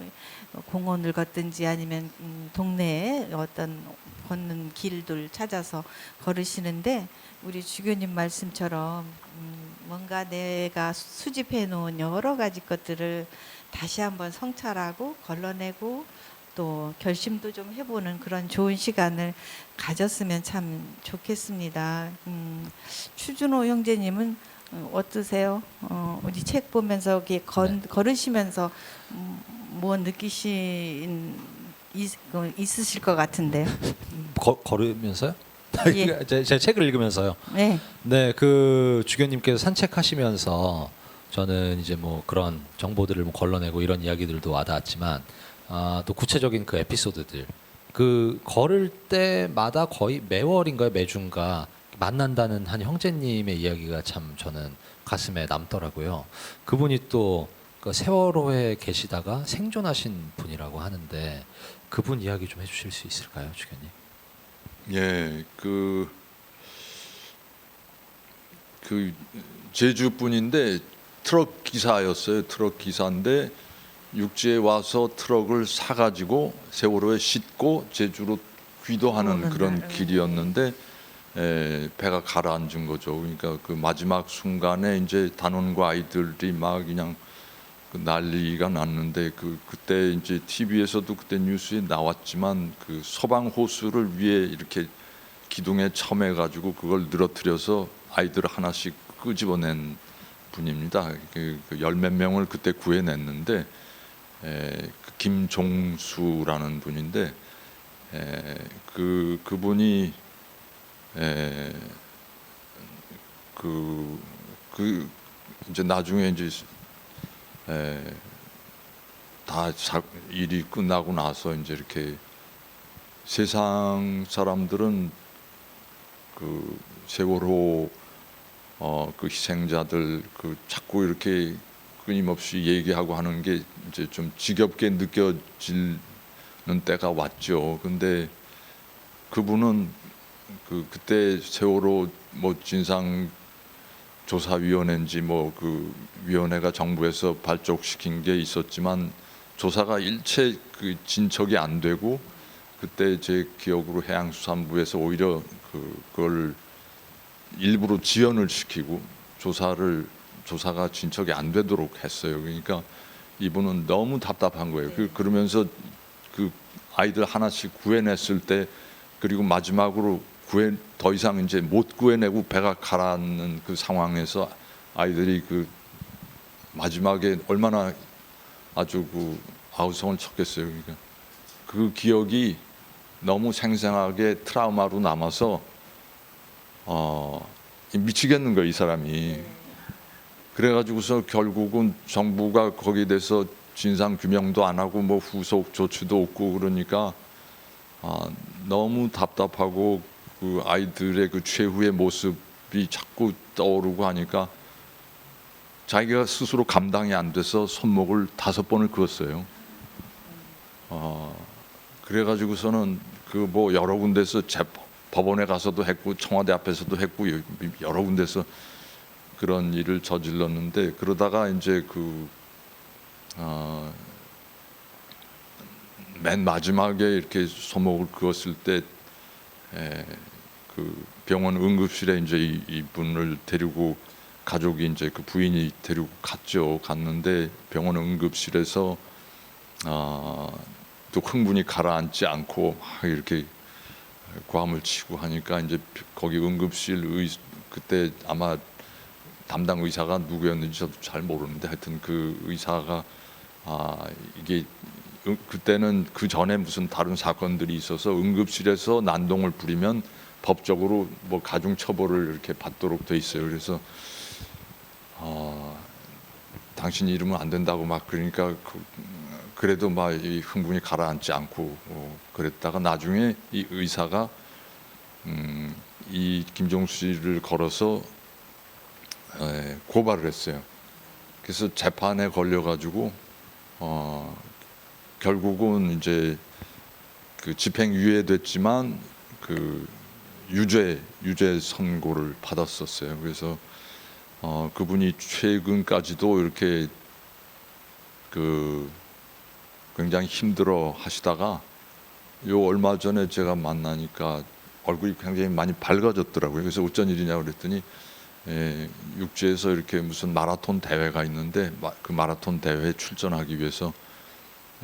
공원을 걷든지 아니면 동네에 어떤 걷는 길들 찾아서 걸으시는데 우리 주교님 말씀처럼 뭔가 내가 수집해 놓은 여러 가지 것들을 다시 한번 성찰하고 걸러내고 또 결심도 좀 해보는 그런 좋은 시간을 가졌으면 참 좋겠습니다. 추준호 형제님은 어떠세요? 우리 책 보면서 이렇게 걸으시면서 뭐 느끼신 있으실 것 같은데요. 걸으면서요? 예. 제 책을 읽으면서요. 네. 네, 주교님께서 산책하시면서 저는 이제 뭐 그런 정보들을 뭐 걸러내고 이런 이야기들도 와닿았지만 또 구체적인 그 에피소드들 걸을 때마다 거의 매월인가요 매주인가 만난다는 한 형제님의 이야기가 참 저는 가슴에 남더라고요. 그분이 또 세월호에 계시다가 생존하신 분이라고 하는데 그분 이야기 좀 해주실 수 있을까요, 주교님? 예, 제주 분인데 트럭 기사였어요. 트럭 기사인데 육지에 와서 트럭을 사가지고 세월호에 싣고 제주로 귀도하는 오는 그런 날을. 길이었는데 배가 가라앉은 거죠. 그러니까 그 마지막 순간에 이제 단원과 아이들이 막 그냥 그 난리가 났는데 그때 이제 TV에서도 그때 뉴스에 나왔지만 그 소방 호스를 위에 이렇게 기둥에 처매 가지고 그걸 늘어뜨려서 아이들 하나씩 끄집어낸 분입니다. 열 몇 명을 그때 구해냈는데 그 김종수라는 분인데 그분이 그 이제 나중에 이제 다 일이 끝나고 나서 이제 이렇게 세상 사람들은 그 세월호 그 희생자들 그 자꾸 이렇게 끊임없이 얘기하고 하는 게 이제 좀 지겹게 느껴지는 때가 왔죠. 근데 그분은 그때 세월호 뭐 진상 조사위원회인지 뭐 그 위원회가 정부에서 발족시킨 게 있었지만 조사가 일체 그 진척이 안 되고 그때 제 기억으로 해양수산부에서 오히려 그걸 일부러 지연을 시키고 조사가 진척이 안 되도록 했어요. 그러니까 이분은 너무 답답한 거예요. 그러면서 그 아이들 하나씩 구해냈을 때 그리고 마지막으로 더 이상 이제 못 구해내고 배가 가라앉는 그 상황에서 아이들이 그 마지막에 얼마나 아주 그 아우성을 쳤겠어요. 그러니까 그 기억이 너무 생생하게 트라우마로 남아서 미치겠는 거예요, 이 사람이. 그래가지고서 결국은 정부가 거기에 대해서 진상 규명도 안 하고 뭐 후속 조치도 없고 그러니까 너무 답답하고 그 아이들의 그 최후의 모습이 자꾸 떠오르고 하니까 자기가 스스로 감당이 안 돼서 손목을 5번을 그었어요. 그래가지고서는 그 뭐 여러 군데서 법원에 가서도 했고 청와대 앞에서도 했고 여러 군데서 그런 일을 저질렀는데 그러다가 이제 맨 마지막에 이렇게 손목을 그었을 때 그 병원 응급실에 이제 이분을 데리고 가족이 이제 그 부인이 데리고 갔는데 병원 응급실에서 또 흥분이 가라앉지 않고 막 이렇게 고함을 치고 하니까 이제 거기 응급실 그때 아마 담당 의사가 누구였는지 저도 잘 모르는데 하여튼 그 의사가 이게 그때는 그 전에 무슨 다른 사건들이 있어서 응급실에서 난동을 부리면 법적으로 뭐 가중 처벌을 이렇게 받도록 돼 있어요. 그래서 당신이 이러면 안 된다고 막 그러니까 그래도 막 이 흥분이 가라앉지 않고 그랬다가 나중에 이 의사가 이 김종수 씨를 걸어서 고발을 했어요. 그래서 재판에 걸려가지고 결국은 이제 그 집행유예됐지만 그 유죄 선고를 받았었어요. 그래서 그분이 최근까지도 이렇게 그 굉장히 힘들어 하시다가 요 얼마 전에 제가 만나니까 얼굴이 굉장히 많이 밝아졌더라고요. 그래서 어쩐 일이냐고 그랬더니 육지에서 이렇게 무슨 마라톤 대회가 있는데 그 마라톤 대회에 출전하기 위해서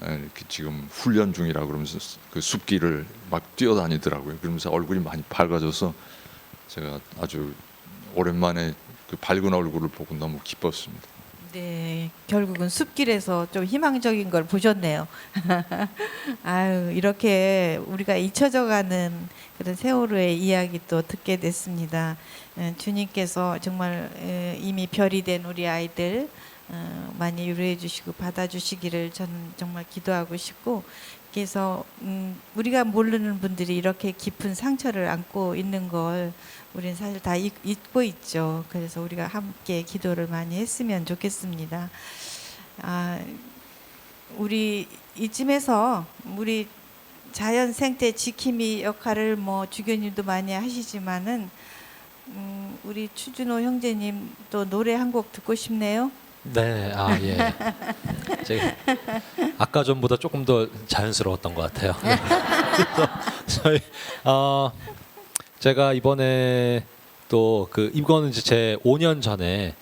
이렇게 지금 훈련 중이라고 그러면서 그 숲길을 막 뛰어다니더라고요. 그러면서 얼굴이 많이 밝아져서 제가 아주 오랜만에 그 밝은 얼굴을 보고 너무 기뻤습니다. 네, 결국은 숲길에서 좀 희망적인 걸 보셨네요. 아유, 이렇게 우리가 잊혀져가는 그런 세월호의 이야기 또 듣게 됐습니다. 주님께서 정말 이미 별이 된 우리 아이들 많이 위로해 주시고 받아주시기를 저는 정말 기도하고 싶고, 그래서 우리가 모르는 분들이 이렇게 깊은 상처를 안고 있는 걸 우리는 사실 다 잊고 있죠. 그래서 우리가 함께 기도를 많이 했으면 좋겠습니다. 우리 이쯤에서 우리 자연 생태 지킴이 역할을 뭐 주교님도 많이 하시지만은 우리 추준호 형제님 또 노래 한 곡 듣고 싶네요. 네, 아 예. 제가 아까 전보다 조금 더 자연스러웠던 것 같아요. 네. 그래서 저희 제가 이번에 또 이거는 이제 제 5년 전에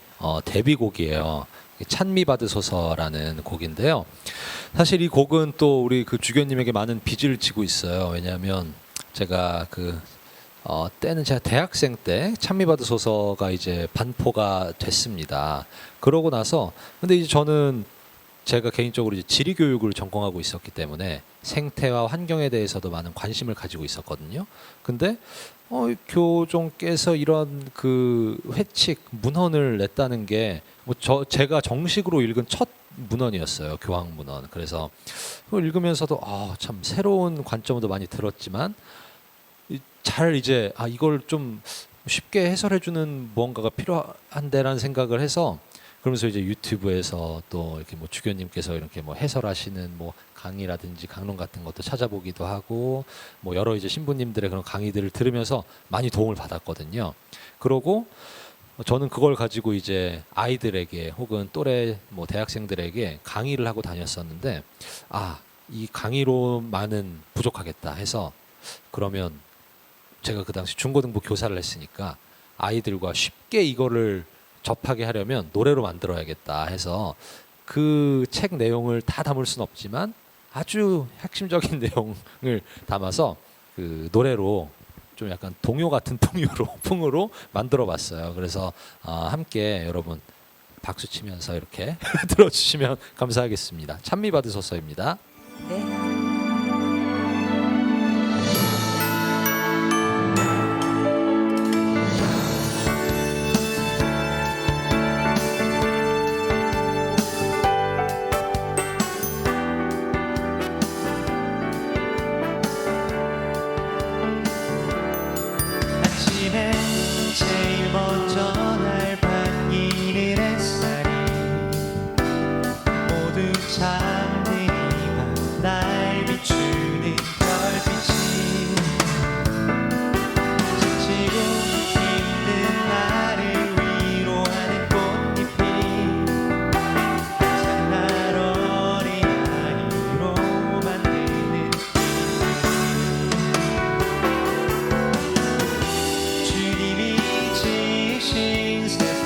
데뷔곡이에요. 찬미 받으소서라는 곡인데요. 사실 이 곡은 또 우리 주교님에게 많은 빚을 지고 있어요. 왜냐하면 제가 때는 제가 대학생 때 찬미 받으소서가 이제 반포가 됐습니다. 그러고 나서 근데 이제 저는 제가 개인적으로 이제 지리 교육을 전공하고 있었기 때문에 생태와 환경에 대해서도 많은 관심을 가지고 있었거든요. 근데 교종께서 이런 회칙 문헌을 냈다는 게 제가 정식으로 읽은 첫 문헌이었어요. 교황 문헌. 그래서 그걸 읽으면서도 참 새로운 관점도 많이 들었지만 잘 이제 이걸 좀 쉽게 해설해주는 무언가가 필요한데라는 생각을 해서 그러면서 이제 유튜브에서 또 이렇게 주교님께서 이렇게 해설하시는 강의라든지 강론 같은 것도 찾아보기도 하고 여러 이제 신부님들의 그런 강의들을 들으면서 많이 도움을 받았거든요. 그러고 저는 그걸 가지고 이제 아이들에게 혹은 또래 대학생들에게 강의를 하고 다녔었는데 이 강의로만은 부족하겠다 해서 그러면 제가 그 당시 중고등부 교사를 했으니까 아이들과 쉽게 이거를 접하게 하려면 노래로 만들어야겠다 해서 그 책 내용을 다 담을 수는 없지만 아주 핵심적인 내용을 담아서 노래로 좀 약간 동요 같은 풍으로 만들어 봤어요. 그래서 함께 여러분 박수 치면서 이렇게 들어주시면 감사하겠습니다. 찬미 받으소서입니다. 네. 제일 먼저 날 반기는 햇살이 모두 잠들이만 날 비추는 별빛이 지치고 힘든 나를 위로하는 꽃잎이 항상 날 어린아이로 만드는 지으신 세상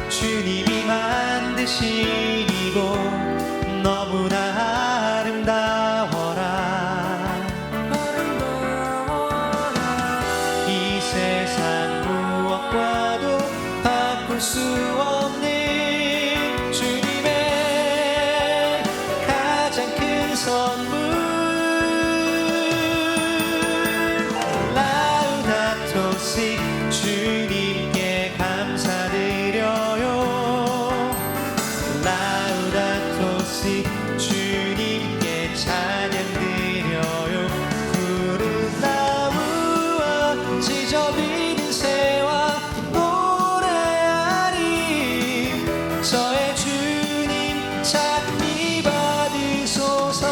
주님이 만드신 이곳 너무나 아름다워라 이 세상 무엇과도 바꿀 수 없는 주님의 가장 큰 선물 라우다토시 주님께 감사드려요 라우다토시 주님께 찬양드려요 푸른 나무와 지저비는 새와 노래하리 저의 주님 찬미 받으소서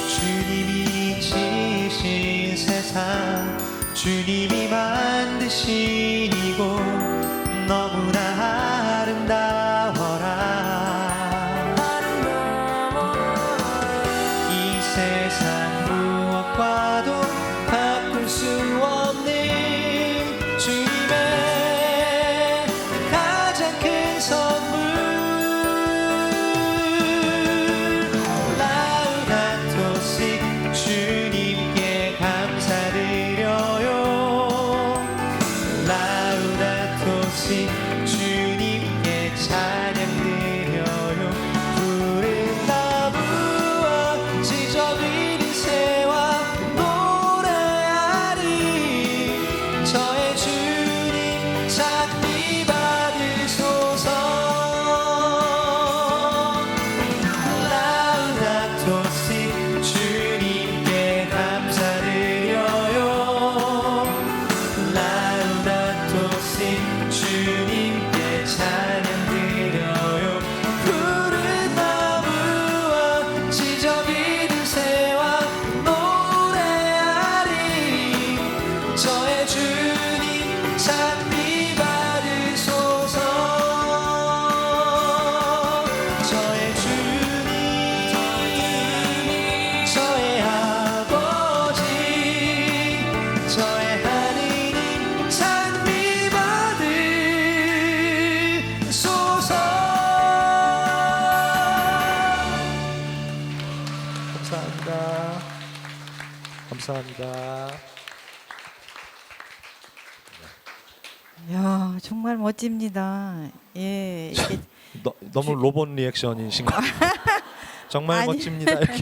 주님이 지으신 세상 주님이 만드신 이곳 너무나 아름다워라 이 세상 무엇과도 바꿀 수 없는 주님의 가장 큰 선물 라우다토시 주님께 감사드려요 라우다토시 주님께 찬양드려요 푸른 나무와 지저귀는 새와 노래하리 저의 주님 찬미 받으소서 주님께 찬양 드려요 푸른 나무와 지저귀는 새와 노래하리 저의 주님 찬미 받으소서 저의 주님 저의 아버지 저의 하느님 찬미 받으소서 감사합니다 감사합니다 야, 정말 멋집니다. 예, 이게 너무 로봇 리액션이신가요? 정말 아니. 멋집니다 이렇게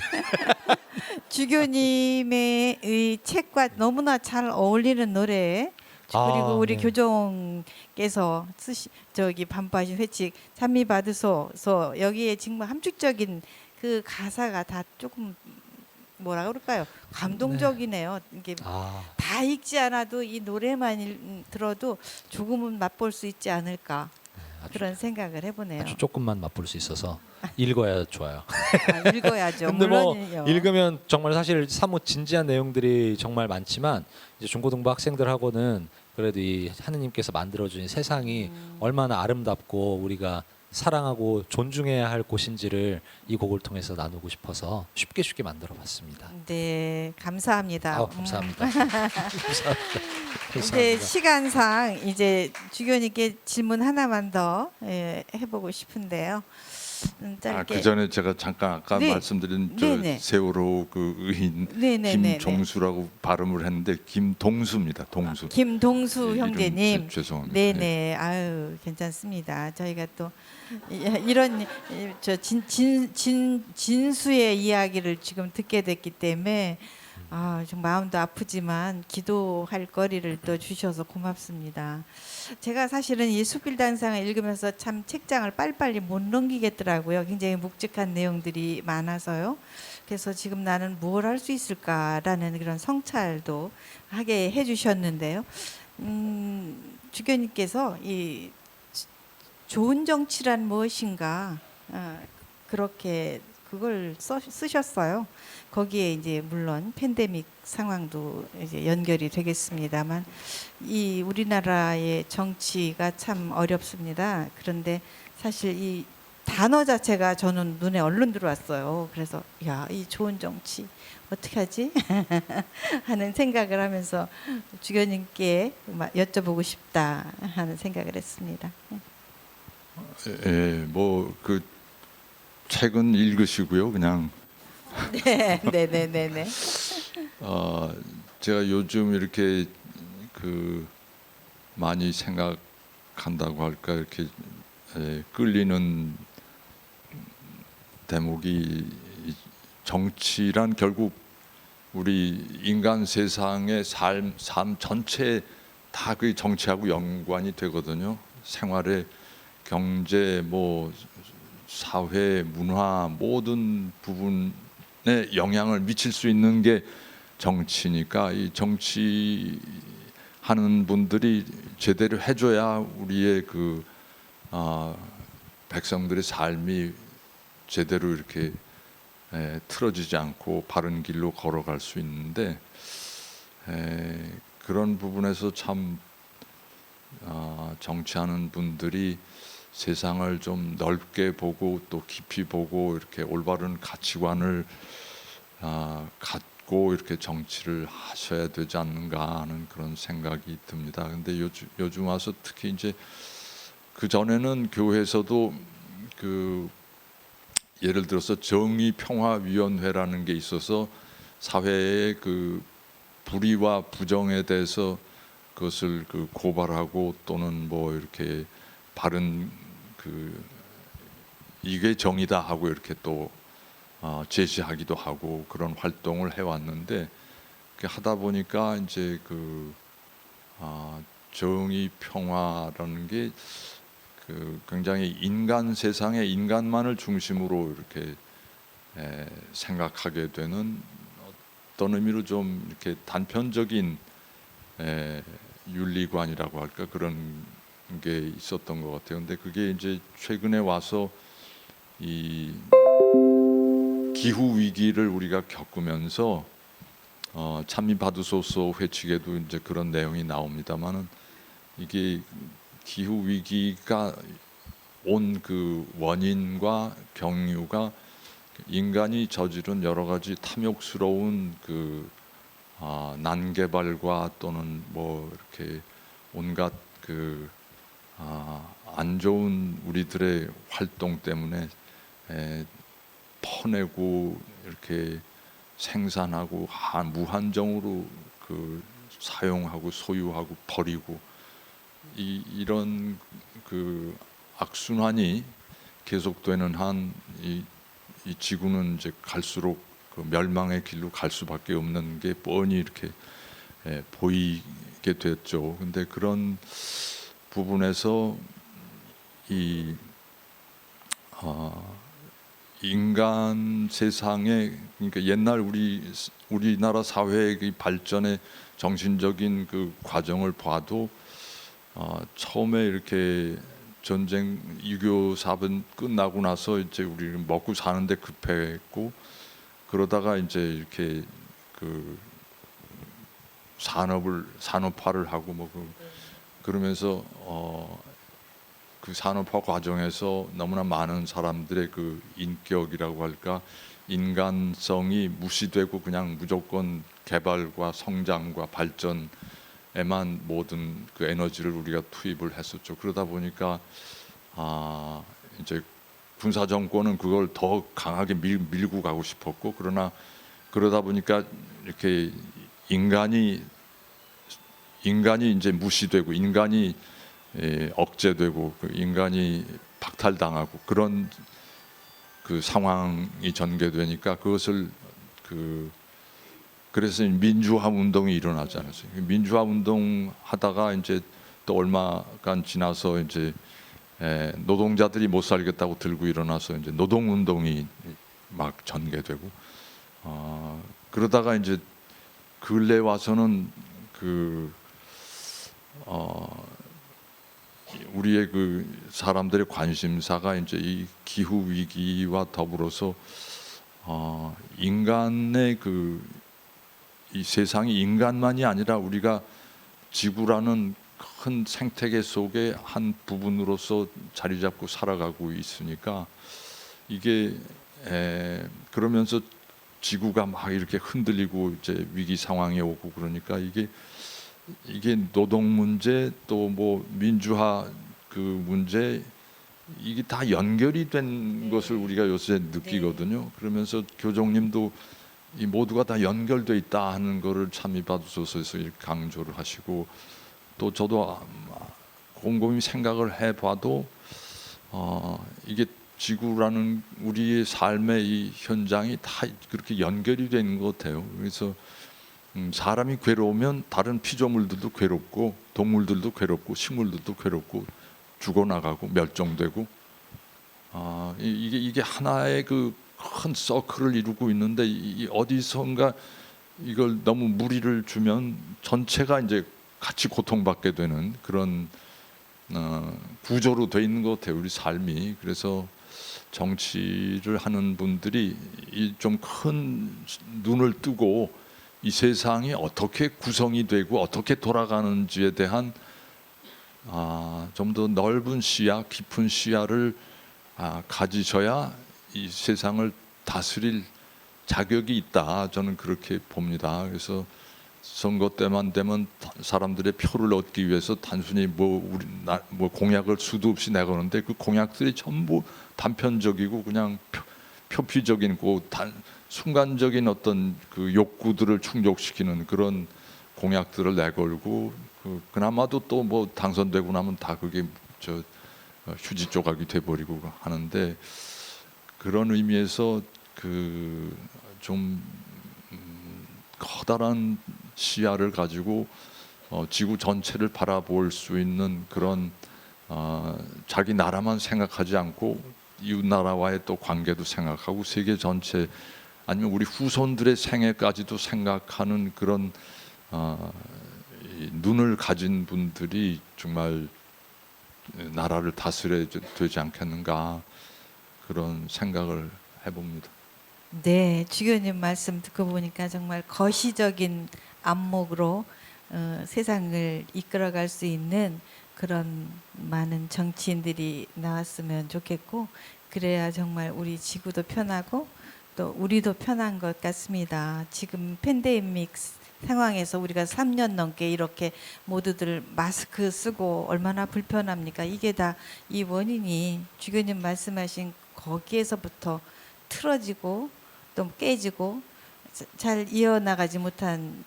주교님의 이 책과 너무나 잘 어울리는 노래. 그리고 우리 네. 교종께서 저기 반포하신 회칙 찬미 받으소서 여기에 정말 함축적인 그 가사가 다 조금 뭐라 그럴까요? 감동적이네요. 이게 다 읽지 않아도 이 노래만 들어도 조금은 맛볼 수 있지 않을까 그런 생각을 해보네요. 아주 조금만 맛볼 수 있어서 읽어야 좋아요. 아, 읽어야죠. 근데 뭐 물론이요. 읽으면 정말 사실 사뭇 진지한 내용들이 정말 많지만 이제 중고등부 학생들하고는 그래도 이 하느님께서 만들어주신 세상이 얼마나 아름답고 우리가 사랑하고 존중해야 할 곳인지를 이 곡을 통해서 나누고 싶어서 쉽게 만들어봤습니다. 네, 감사합니다. 감사합니다. 감사합니다. 이제 시간상 이제 주교님께 질문 하나만 더 해보고 싶은데요. 짧게. 그 전에 제가 잠깐 아까 네. 말씀드린 저 네네. 세월호 그 의인 네네네네. 김종수라고 발음을 했는데 김동수입니다. 동수. 김동수 네, 형제님. 이름 죄송합니다. 네네. 아유 괜찮습니다. 저희가 또 이런 저 진수의 이야기를 지금 듣게 됐기 때문에 좀 마음도 아프지만 기도할 거리를 또 주셔서 고맙습니다. 제가 사실은 이 수필단상을 읽으면서 참 책장을 빨리빨리 못 넘기겠더라고요. 굉장히 묵직한 내용들이 많아서요. 그래서 지금 나는 뭘 할 수 있을까라는 그런 성찰도 하게 해주셨는데요. 주교님께서 이 좋은 정치란 무엇인가 그렇게 그걸 쓰셨어요. 거기에 이제 물론 팬데믹 상황도 이제 연결이 되겠습니다만 이 우리나라의 정치가 참 어렵습니다. 그런데 사실 이 단어 자체가 저는 눈에 얼른 들어왔어요. 그래서 야, 이 좋은 정치 어떻게 하지? 하는 생각을 하면서 주교님께 여쭤보고 싶다 하는 생각을 했습니다. 뭐 그 책은 읽으시고요. 그냥 네네네네. 제가 요즘 이렇게 그 많이 생각한다고 할까 이렇게 끌리는 대목이 정치란 결국 우리 인간 세상의 삶 전체 다 그 정치하고 연관이 되거든요. 생활의 경제, 뭐 사회, 문화 모든 부분에 영향을 미칠 수 있는 게 정치니까 이 정치하는 분들이 제대로 해줘야 우리의 그 백성들의 삶이 제대로 이렇게 틀어지지 않고 바른 길로 걸어갈 수 있는데 그런 부분에서 참 정치하는 분들이 세상을 좀 넓게 보고 또 깊이 보고 이렇게 올바른 가치관을 갖고 이렇게 정치를 하셔야 되지 않는가 하는 그런 생각이 듭니다. 근데 요즘 와서 특히 이제 그 전에는 교회에서도 그 예를 들어서 정의평화위원회라는 게 있어서 사회의 그 불의와 부정에 대해서 그것을 그 고발하고 또는 뭐 이렇게 바른 그 이게 정의다 하고 이렇게 또 제시하기도 하고 그런 활동을 해왔는데 하다 보니까 이제 그 정의 평화라는 게 그 굉장히 인간 세상에 인간만을 중심으로 이렇게 생각하게 되는 어떤 의미로 좀 이렇게 단편적인 윤리관이라고 할까 그런 게 있었던 것 같아요. 근데 그게 이제 최근에 와서 이 기후 위기를 우리가 겪으면서 찬미 받으소서 회칙에도 이제 그런 내용이 나옵니다만은 이게 기후 위기가 온 그 원인과 경유가 인간이 저지른 여러 가지 탐욕스러운 그 난개발과 또는 뭐 이렇게 온갖 그 안 좋은 우리들의 활동 때문에 퍼내고 이렇게 생산하고 무한정으로 그 사용하고 소유하고 버리고 이런 그 악순환이 계속되는 한 이 지구는 이제 갈수록 그 멸망의 길로 갈 수밖에 없는 게 뻔히 이렇게 보이게 됐죠. 근데 그런 부분에서 이 인간 세상에 그러니까 옛날 우리나라 사회의 그 발전의 정신적인 그 과정을 봐도 처음에 이렇게 전쟁 6.25 사변 끝나고 나서 이제 우리는 먹고 사는데 급했고 그러다가 이제 이렇게 그 산업화를 하고 뭐 그러면서 그 산업화 과정에서 너무나 많은 사람들의 그 인격이라고 할까 인간성이 무시되고 그냥 무조건 개발과 성장과 발전에만 모든 그 에너지를 우리가 투입을 했었죠. 그러다 보니까 이제 군사 정권은 그걸 더 강하게 밀고 가고 싶었고 그러나 그러다 보니까 이렇게 인간이 이제 무시되고 인간이 억제되고 인간이 박탈당하고 그런 그 상황이 전개되니까 그것을 그래서 민주화 운동이 일어나지 않았어요. 민주화 운동 하다가 이제 또 얼마간 지나서 이제 노동자들이 못 살겠다고 들고 일어나서 이제 노동 운동이 막 전개되고 그러다가 이제 근래 와서는 우리의 그 사람들의 관심사가 이제 이 기후 위기와 더불어서 인간의 이 세상이 인간만이 아니라 우리가 지구라는 큰 생태계 속의 한 부분으로서 자리 잡고 살아가고 있으니까 이게 그러면서 지구가 막 이렇게 흔들리고 이제 위기 상황에 오고 그러니까 이게 노동 문제 또 뭐 민주화 그 문제 이게 다 연결이 된 것을 우리가 요새 느끼거든요. 그러면서 교종님도 이 모두가 다 연결돼 있다 하는 거를 찬미 받으소서에서 이렇게 강조를 하시고 또 저도 곰곰이 생각을 해봐도 이게 지구라는 우리의 삶의 이 현장이 다 그렇게 연결이 되는 것 같아요. 그래서 사람이 괴로우면 다른 피조물들도 괴롭고 동물들도 괴롭고 식물들도 괴롭고 죽어나가고 멸종되고 이게 하나의 그 큰 서클을 이루고 있는데 어디선가 이걸 너무 무리를 주면 전체가 이제 같이 고통받게 되는 그런 구조로 돼 있는 것 같아요. 우리 삶이. 그래서 정치를 하는 분들이 좀 큰 눈을 뜨고 이 세상이 어떻게 구성이 되고 어떻게 돌아가는지에 대한 좀 더 넓은 시야, 깊은 시야를 가지셔야 이 세상을 다스릴 자격이 있다. 저는 그렇게 봅니다. 그래서 선거 때만 되면 사람들의 표를 얻기 위해서 단순히 뭐 공약을 수도 없이 내거는데 그 공약들이 전부 단편적이고 그냥 표피적인 순간적인 어떤 그 욕구들을 충족시키는 그런 공약들을 내걸고 그나마도 또 뭐 당선되고 나면 다 그게 휴지 조각이 돼버리고 하는데 그런 의미에서 좀 커다란 시야를 가지고 지구 전체를 바라볼 수 있는 그런 자기 나라만 생각하지 않고 이웃 나라와의 또 관계도 생각하고 세계 전체 아니면 우리 후손들의 생애까지도 생각하는 그런 눈을 가진 분들이 정말 나라를 다스려야 되지 않겠는가 그런 생각을 해봅니다. 네, 주교님 말씀 듣고 보니까 정말 거시적인 안목으로 세상을 이끌어갈 수 있는 그런 많은 정치인들이 나왔으면 좋겠고, 그래야 정말 우리 지구도 편하고 또 우리도 편한 것 같습니다. 지금 팬데믹 상황에서 우리가 3년 넘게 이렇게 모두들 마스크 쓰고 얼마나 불편합니까? 이게 다 이 원인이 주교님 말씀하신 거기에서부터 틀어지고 또 깨지고 잘 이어나가지 못한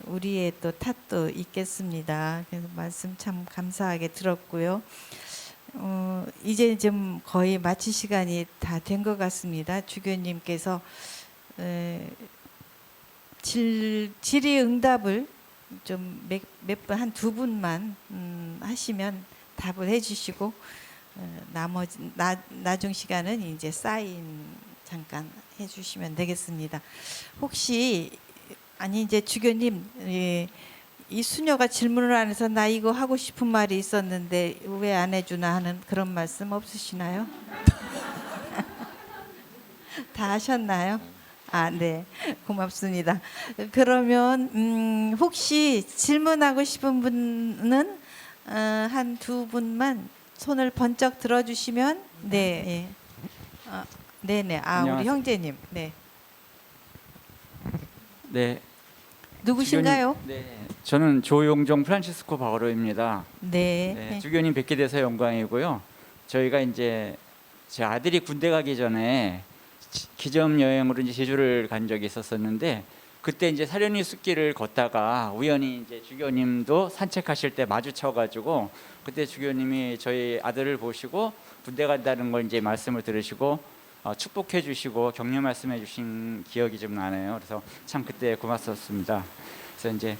우리의 또 탓도 있겠습니다. 그래서 말씀 참 감사하게 들었고요. 이제 좀 거의 마칠 시간이 다 된 것 같습니다. 주교님께서 질의응답을 좀 몇 분, 한 두 분만 하시면 답을 해주시고 나머지 나중 시간은 이제 사인 잠깐 해주시면 되겠습니다. 혹시 이제 주교님, 이 수녀가 질문을 안 해서 나 이거 하고 싶은 말이 있었는데 왜 안 해주나 하는 그런 말씀 없으시나요? 다 하셨나요? 아, 네, 고맙습니다. 그러면 혹시 질문하고 싶은 분은 한 두 분만 손을 번쩍 들어주시면 네, 네네. 우리 안녕하세요. 형제님, 네, 네. 누구신가요? 주교님, 네. 저는 조용종 프란치스코 바오로입니다. 네, 네, 주교님 뵙게 돼서 영광이고요. 저희가 이제 제 아들이 군대 가기 전에 기점 여행으로 이제 제주를 간 적이 있었었는데, 그때 이제 사려니 숲길을 걷다가 우연히 이제 주교님도 산책하실 때 마주쳐가지고, 그때 주교님이 저희 아들을 보시고 군대 간다는 걸 이제 말씀을 들으시고 축복해 주시고 격려 말씀해 주신 기억이 좀 나네요. 그래서 참 그때 고맙었습니다. 그래서 이제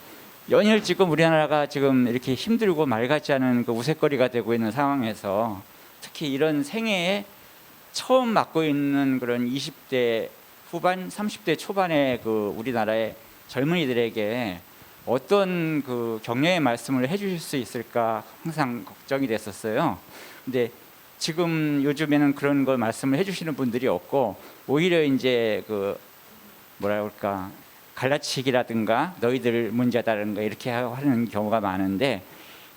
연일 지금 우리나라가 지금 이렇게 힘들고 맑지 않은 그 우윳거리가 되고 있는 상황에서 특히 이런 생애에 처음 맞고 있는 그런 20대 후반, 30대 초반의 그 우리나라의 젊은이들에게 어떤 그 격려의 말씀을 해주실 수 있을까 항상 걱정이 됐었어요. 근데 지금 요즘에는 그런 걸 말씀을 해주시는 분들이 없고, 오히려 이제 그 뭐라 그럴까, 갈라치기라든가 너희들 문제다라든가 이렇게 하는 경우가 많은데,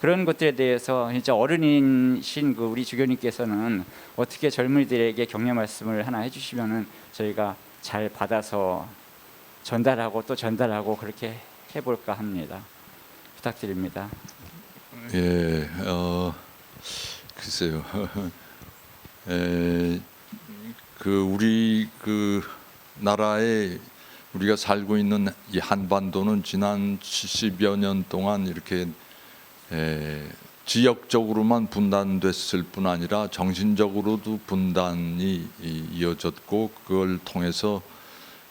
그런 것들에 대해서 진짜 어른이신 그 우리 주교님께서는 어떻게 젊은이들에게 격려 말씀을 하나 해주시면은 저희가 잘 받아서 전달하고 또 전달하고 그렇게 해볼까 합니다. 부탁드립니다. 예, 글쎄요. 우리 그 나라에 우리가 살고 있는 이 한반도는 지난 70여 년 동안 이렇게 지역적으로만 분단됐을 뿐 아니라 정신적으로도 분단이 이어졌고, 그걸 통해서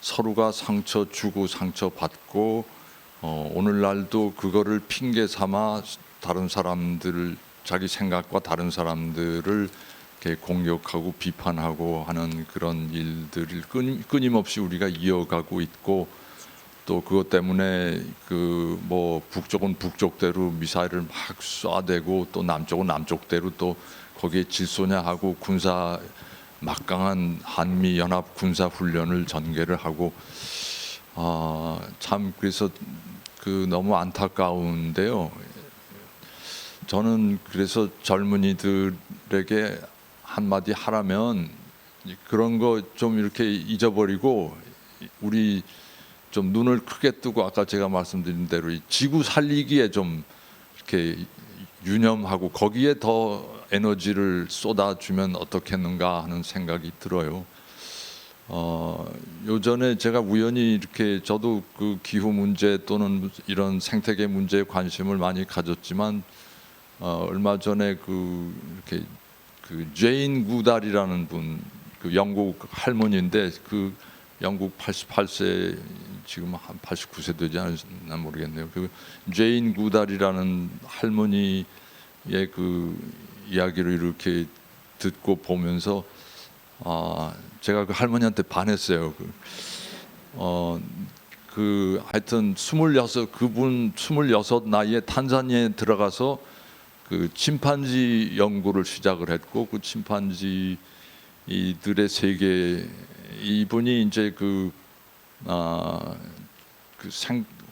서로가 상처 주고 상처 받고, 오늘날도 그거를 핑계 삼아 다른 사람들을, 자기 생각과 다른 사람들을 이렇게 공격하고 비판하고 하는 그런 일들을 끊임없이 우리가 이어가고 있고, 또 그것 때문에 그 뭐 북쪽은 북쪽대로 미사일을 막 쏴대고, 또 남쪽은 남쪽대로 또 거기에 질소냐 하고 군사 막강한 한미 연합 군사 훈련을 전개를 하고, 참 그래서 그 너무 안타까운데요. 저는 그래서 젊은이들에게 한마디 하라면 그런 거 좀 이렇게 잊어버리고, 우리 좀 눈을 크게 뜨고 아까 제가 말씀드린 대로 이 지구 살리기에 좀 이렇게 유념하고 거기에 더 에너지를 쏟아주면 어떻겠는가 하는 생각이 들어요. 요전에 제가 우연히 이렇게, 저도 그 기후 문제 또는 이런 생태계 문제에 관심을 많이 가졌지만, 얼마 전에 이렇게 그 제인 구달이라는 분, 그 영국 할머니인데, 그 영국 88세, 지금 한 89세 되지 않았나 모르겠네요. 그 제인 구달이라는 할머니의 그 이야기를 이렇게 듣고 보면서 제가 그 할머니한테 반했어요. 하여튼 26 나이에 탄자니아에 들어가서 그 침판지 연구를 시작을 했고 그 침판지 이들의 세계 이분이 이제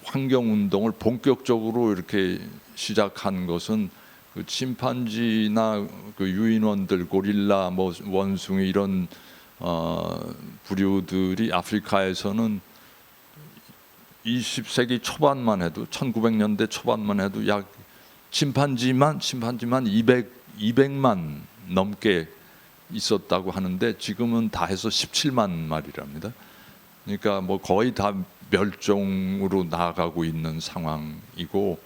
환경 운동을 본격적으로 이렇게 시작한 것은 그 침판지나 그 유인원들, 고릴라, 뭐 원숭이 이런 부류들이 아프리카에서는 20세기 초반만 해도 1900년대 초반만 해도 약 침판지만 200만 넘게 있었다고 하는데 지금은 다 해서 17만 마리랍니다. 그러니까 뭐 거의 다 멸종으로 나아가고 있는 상황이고,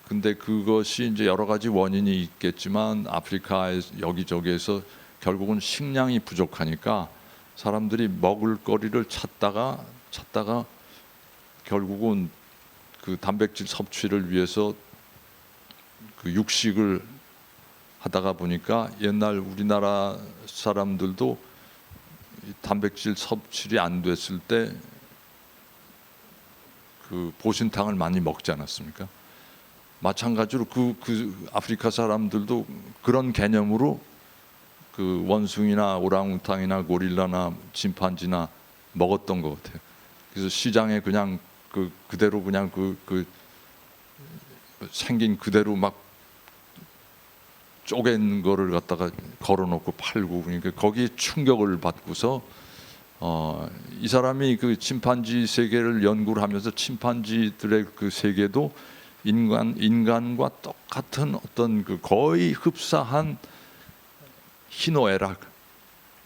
근데 그것이 이제 여러 가지 원인이 있겠지만 아프리카 여기저기에서 결국은 식량이 부족하니까 사람들이 먹을 거리를 찾다가 결국은 그 단백질 섭취를 위해서 그 육식을 하다가 보니까 옛날 우리나라 사람들도 단백질 섭취가 안 됐을 때 그 보신탕을 많이 먹지 않았습니까? 마찬가지로 그 아프리카 사람들도 그런 개념으로 그 원숭이나 오랑우탕이나 고릴라나 침판지나 먹었던 것 같아요. 그래서 시장에 그냥 그대로 그냥 생긴 그대로 막 쪼갠 거를 갖다가 걸어놓고 팔고, 그러니까 거기에 충격을 받고서 이 사람이 그 침판지 세계를 연구를 하면서 침판지들의 그 세계도 인간과 똑같은 어떤 그 거의 흡사한 희노애락,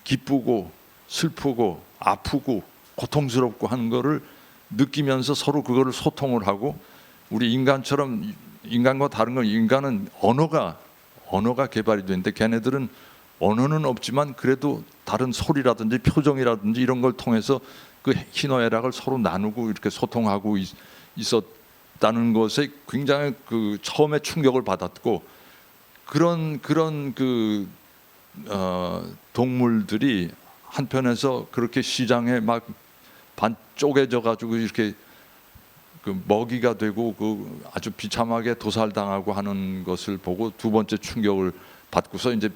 기쁘고 슬프고 아프고 고통스럽고 하는 거를 느끼면서 서로 그거를 소통을 하고, 우리 인간처럼 인간과 다른 건 인간은 언어가 개발이 되는데 걔네들은 언어는 없지만 그래도 다른 소리라든지 표정이라든지 이런 걸 통해서 그 희노애락을 서로 나누고 이렇게 소통하고 있었다는 것에 굉장히 그 처음에 충격을 받았고, 그런 동물들이 한편에서 그렇게 시장에 막 반 쪼개져 가지고 이렇게 그 먹이가 되고 그 아주 비참하게 도살당하고 하는 것을 보고 두 번째 충격을 받고서 이제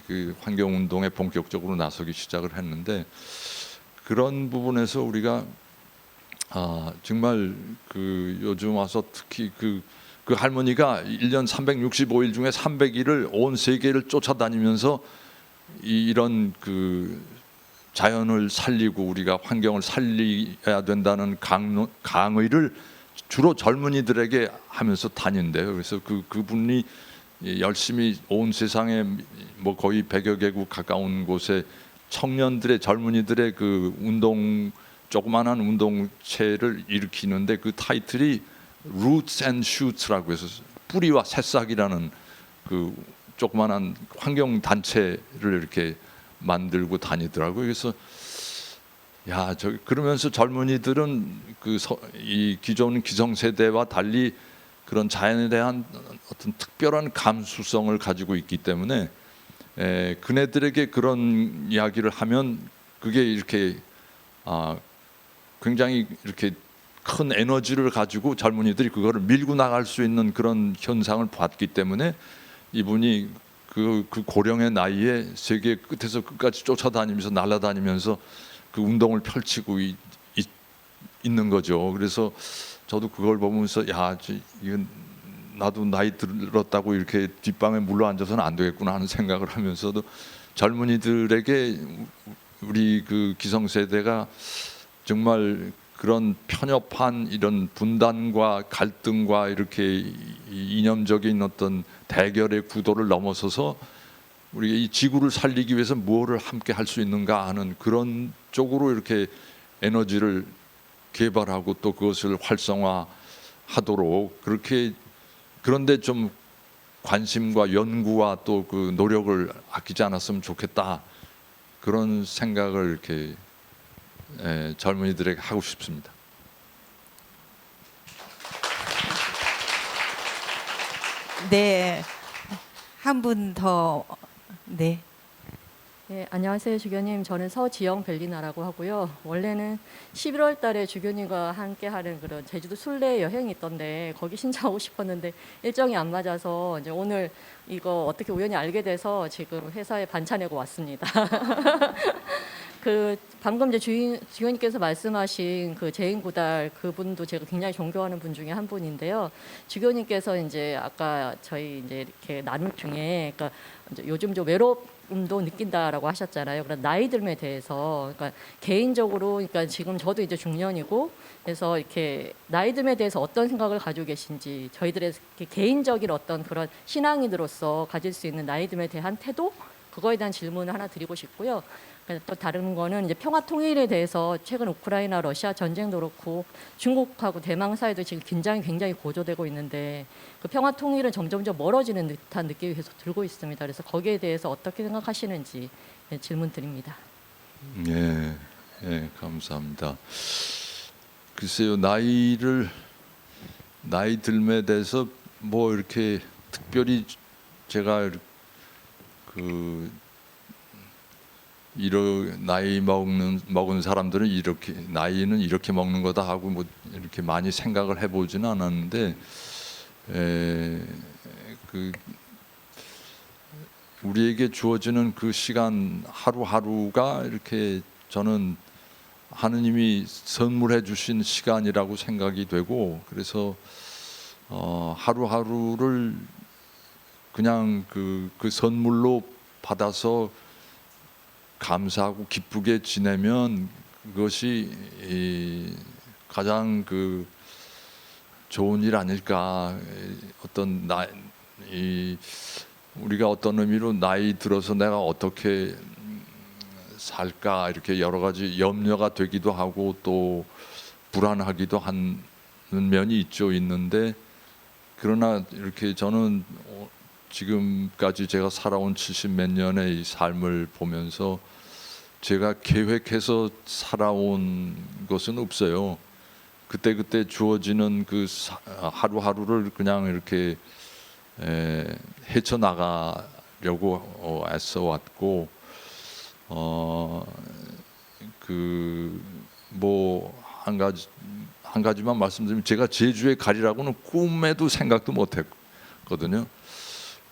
그 환경 운동에 본격적으로 나서기 시작을 했는데, 그런 부분에서 우리가 정말 그 요즘 와서 특히 그 할머니가 1년 365일 중에 300일을 온 세계를 쫓아다니면서 이런 그 자연을 살리고 우리가 환경을 살려야 된다는 강의를 주로 젊은이들에게 하면서 다닌대요. 그래서 그분이 열심히 온 세상에 뭐 거의 100여 개국 가까운 곳에 청년들의 젊은이들의 그 조그만한 운동체를 일으키는데 그 타이틀이 Roots and Shoots라고 해서 뿌리와 새싹이라는 그 조그만한 환경 단체를 이렇게 만들고 다니더라고요. 그래서 그러면서 젊은이들은 이 기존 기성세대와 달리 그런 자연에 대한 어떤 특별한 감수성을 가지고 있기 때문에 그네들에게 그런 이야기를 하면 그게 이렇게 굉장히 이렇게 큰 에너지를 가지고 젊은이들이 그거를 밀고 나갈 수 있는 그런 현상을 봤기 때문에 이분이 그 고령의 나이에 세계 끝에서 끝까지 쫓아다니면서 날아다니면서 그 운동을 펼치고 있는 거죠. 그래서 저도 그걸 보면서 이건 나도 나이 들었다고 이렇게 뒷방에 물러 앉아서는 안 되겠구나 하는 생각을 하면서도 저희들에게 우리 그 기성세대가 정말 그런 편협한 이런 분단과 갈등과 이렇게 이념적인 어떤 대결의 구도를 넘어서서 우리가 이 지구를 살리기 위해서 무엇을 함께 할 수 있는가 하는 그런 쪽으로 이렇게 에너지를 개발하고 또 그것을 활성화하도록 그런데 좀 관심과 연구와 또 그 노력을 아끼지 않았으면 좋겠다, 그런 생각을 이렇게 젊은이들에게 하고 싶습니다. 네, 한 분 더. 네. 네, 안녕하세요, 주교님. 저는 서지영 벨리나라고 하고요. 원래는 11월 달에 주교님과 함께 하는 그런 제주도 순례 여행이 있던데 거기 신청하고 싶었는데 일정이 안 맞아서 이제 오늘 이거 어떻게 우연히 알게 돼서 지금 회사에 반차 내고 왔습니다. 그 방금 이제 주교님께서 말씀하신 그 재인구달 그분도 제가 굉장히 존경하는 분 중에 한 분인데요. 주교님께서 이제 아까 저희 이제 이렇게 나눔 중에 그러니까 이제 요즘 좀 외로움도 느낀다라고 하셨잖아요. 그런 나이 듦에 대해서 그러니까 개인적으로 그러니까 지금 저도 이제 중년이고 그래서 이렇게 나이 듦에 대해서 어떤 생각을 가지고 계신지 저희들의 개인적인 어떤 그런 신앙인으로서 가질 수 있는 나이 듦에 대한 태도 그거에 대한 질문을 하나 드리고 싶고요. 또 다른 거는 이제 평화 통일에 대해서 최근 우크라이나 러시아 전쟁도 그렇고 중국하고 대만 사이도 지금 긴장이 굉장히 고조되고 있는데 그 평화 통일은 점점점 멀어지는 듯한 느낌이 계속 들고 있습니다. 그래서 거기에 대해서 어떻게 생각하시는지 질문 드립니다. 예, 예, 감사합니다. 글쎄요, 나이 듦에 대해서 뭐 이렇게 특별히 제가 나이 먹은 사람들은 이렇게 나이는 이렇게 먹는 거다 하고 뭐 이렇게 많이 생각을 해보지는 않았는데 우리에게 주어지는 그 시간 하루하루가 이렇게 저는 하느님이 선물해 주신 시간이라고 생각이 되고 그래서 하루하루를 그냥 그 선물로 받아서 감사하고 기쁘게 지내면 그것이 가장 좋은 일 아닐까. 어떤 우리가 어떤 의미로 나이 들어서 내가 어떻게 살까 이렇게 여러 가지 염려가 되기도 하고 또 불안하기도 하는 면이 있는데 그러나 이렇게 저는 지금까지 제가 살아온 70몇 년의 이 삶을 보면서 제가 계획해서 살아온 것은 없어요. 그때그때 주어지는 그 하루하루를 그냥 이렇게 헤쳐나가려고 애써왔고 한 가지만 말씀드리면 제가 제주에 가리라고는 꿈에도 생각도 못했거든요.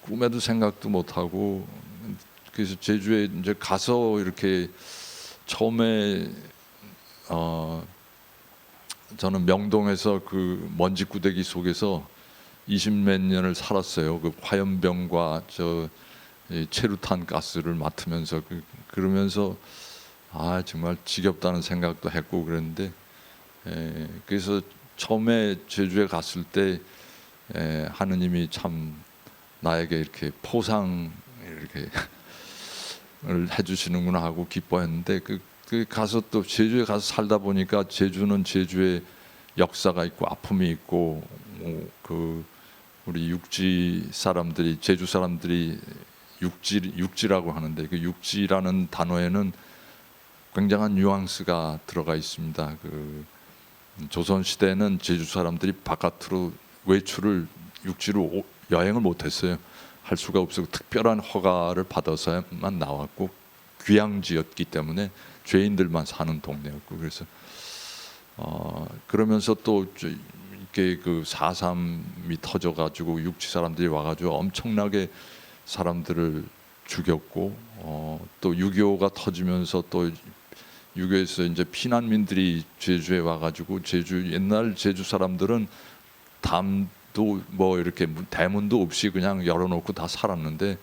꿈에도 생각도 못하고 그래서 제주에 이제 가서 이렇게 처음에 저는 명동에서 그 먼지 구데기 속에서 20몇 년을 살았어요. 그 화염병과 체루탄 가스를 맡으면서 그러면서 정말 지겹다는 생각도 했고 그랬는데 그래서 처음에 제주에 갔을 때 하느님이 참 나에게 이렇게 포상 이렇게 해주시는구나 하고 기뻐했는데 가서 또 제주에 가서 살다 보니까 제주는 제주의 역사가 있고 아픔이 있고 우리 육지 사람들이 제주 사람들이 육지라고 하는데 그 육지라는 단어에는 굉장한 뉘앙스가 들어가 있습니다. 조선 시대는 제주 사람들이 바깥으로 외출을 육지로 여행을 못했어요. 할 수가 없었고 특별한 허가를 받아서만 나왔고 귀향지였기 때문에 죄인들만 사는 동네였고 그래서 그러면서 또 이렇게 4.3이 터져가지고 육지 사람들이 와가지고 엄청나게 사람들을 죽였고 또 6.25가 터지면서 또 6.25에서 이제 피난민들이 제주에 와가지고 옛날 제주 사람들은 담도 뭐 이렇게 대문도 없이 그냥 열어놓고 다 살았는데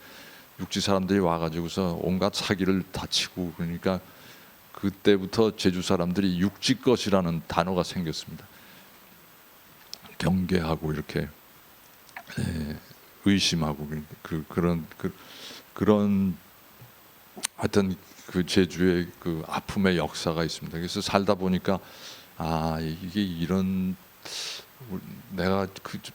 육지 사람들이 와가지고서 온갖 사기를 다 치고 그러니까 그때부터 제주 사람들이 육지 것이라는 단어가 생겼습니다. 경계하고 이렇게 의심하고 그런 하여튼 그 제주의 그 아픔의 역사가 있습니다. 그래서 살다 보니까 이게 이런 내가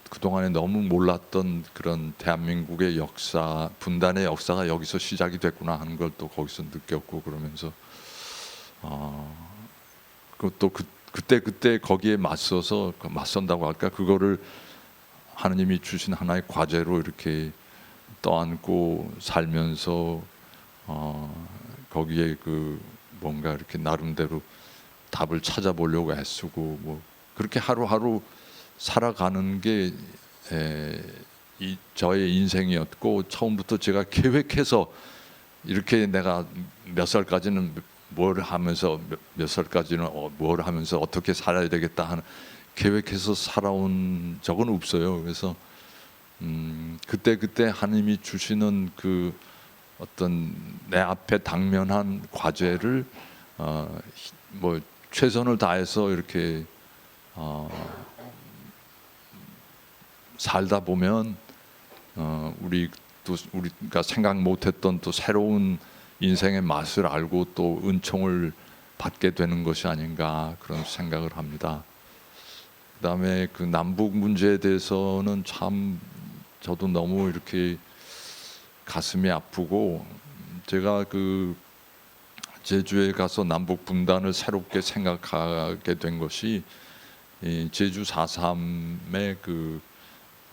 그동안에 너무 몰랐던 그런 대한민국의 역사, 분단의 역사가 여기서 시작이 됐구나 하는 걸 또 거기서 느꼈고 그러면서 그것도 그때 거기에 맞선다고 할까 그거를 하느님이 주신 하나의 과제로 이렇게 떠안고 살면서 거기에 그 뭔가 이렇게 나름대로 답을 찾아보려고 애쓰고 뭐 그렇게 하루하루 살아가는 게 저의 인생이었고, 처음부터 제가 계획해서 이렇게 내가 몇 살까지는 뭘 하면서 몇 살까지는 뭘 하면서 어떻게 살아야 되겠다 하는 계획해서 살아온 적은 없어요. 그래서 그때 하나님이 주시는 그 어떤 내 앞에 당면한 과제를 뭐 최선을 다해서 이렇게 살다 보면 우리가 생각 못했던 또 새로운 인생의 맛을 알고 또 은총을 받게 되는 것이 아닌가 그런 생각을 합니다. 그다음에 그 남북 문제에 대해서는 참 저도 너무 이렇게 가슴이 아프고, 제가 그 제주에 가서 남북 분단을 새롭게 생각하게 된 것이 이 제주 4.3의 그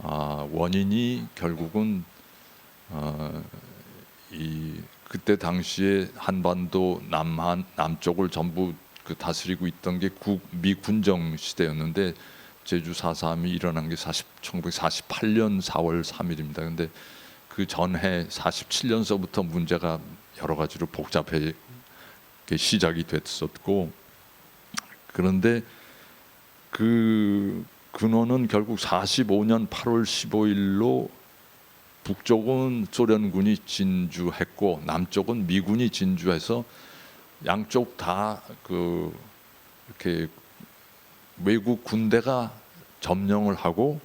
원인이 결국은 그때 당시에 한반도 남쪽을 전부 그 다스리고 있던 게 미 군정 시대였는데, 제주 4.3이 일어난 게 1948년 4월 3일입니다. 근데 그 전해 47년서부터 문제가 여러 가지로 복잡하게 시작이 됐었고, 그런데 그 근원은 결국 45년 8월 15일로 북쪽은 소련군이 진주했고 남쪽은 미군이 진주해서 양쪽 다 그 이렇게 외국 군대가 점령을 하고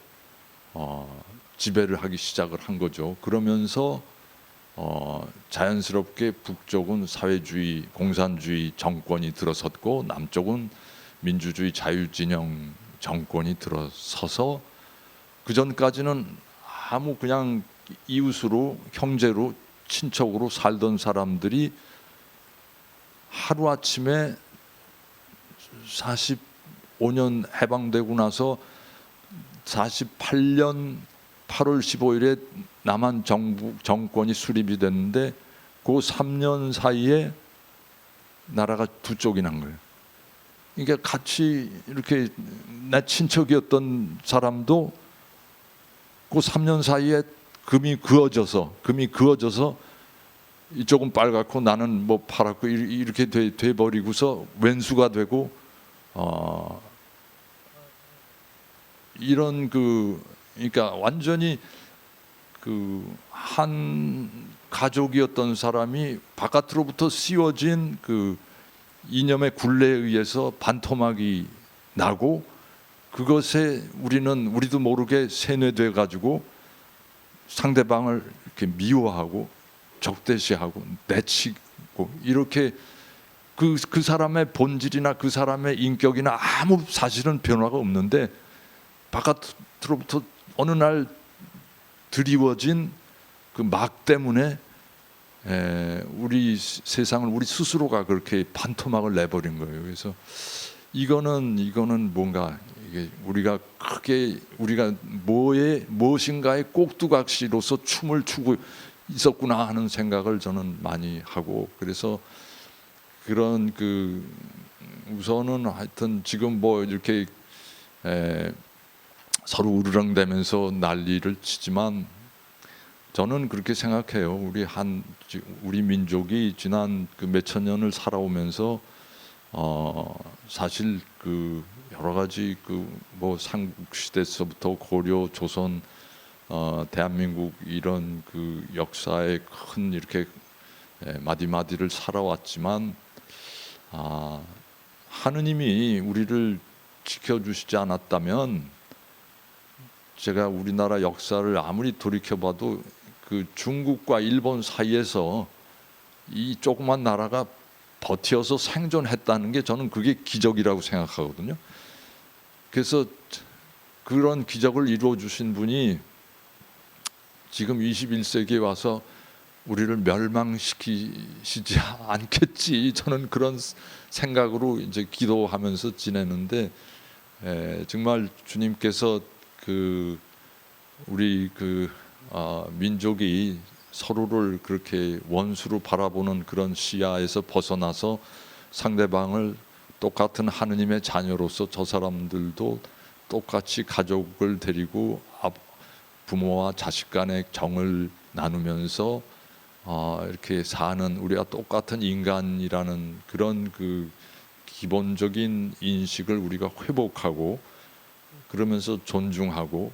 지배를 하기 시작을 한 거죠. 그러면서 자연스럽게 북쪽은 사회주의 공산주의 정권이 들어섰고 남쪽은 민주주의 자유진영 정권이 들어서서, 그 전까지는 아무 그냥 이웃으로 형제로 친척으로 살던 사람들이 하루아침에 45년 해방되고 나서 48년 8월 15일에 남한 정권이 수립이 됐는데 그 3년 사이에 나라가 두 쪽이 난 거예요. 그러니까 같이 이렇게 내 친척이었던 사람도 그 3년 사이에 금이 그어져서 이쪽은 빨갛고 나는 뭐 파랗고 이렇게 돼 버리고서 왼수가 되고 이런 그러니까 완전히 그 한 가족이었던 사람이 바깥으로부터 씌워진 그 이념의 굴레에 의해서 반토막이 나고, 그것에 우리도 모르게 세뇌돼 가지고 상대방을 이렇게 미워하고 적대시하고 내치고, 이렇게 그 사람의 본질이나 그 사람의 인격이나 아무 사실은 변화가 없는데 바깥으로부터 어느 날 드리워진 그 막 때문에 우리 세상을 우리 스스로가 그렇게 반토막을 내버린 거예요. 그래서 이거는 뭔가 이게 우리가 무엇인가의 꼭두각시로서 춤을 추고 있었구나 하는 생각을 저는 많이 하고, 그래서 그런 우선은 하여튼 지금 뭐 이렇게 서로 으르렁대면서 난리를 치지만 저는 그렇게 생각해요. 우리 민족이 지난 그 몇천 년을 살아오면서 사실 그 여러 가지 뭐 삼국 시대서부터 고려, 조선, 대한민국 이런 그 역사에 큰 이렇게 마디마디를 살아왔지만 하느님이 우리를 지켜주시지 않았다면, 제가 우리나라 역사를 아무리 돌이켜봐도 그 중국과 일본 사이에서 이 조그만 나라가 버티어서 생존했다는 게 저는 그게 기적이라고 생각하거든요. 그래서 그런 기적을 이루어 주신 분이 지금 21세기에 와서 우리를 멸망시키시지 않겠지, 저는 그런 생각으로 이제 기도하면서 지내는데, 정말 주님께서 우리 민족이 서로를 그렇게 원수로 바라보는 그런 시야에서 벗어나서 상대방을 똑같은 하느님의 자녀로서 저 사람들도 똑같이 가족을 데리고 부모와 자식 간의 정을 나누면서 이렇게 사는, 우리가 똑같은 인간이라는 그런 그 기본적인 인식을 우리가 회복하고, 그러면서 존중하고,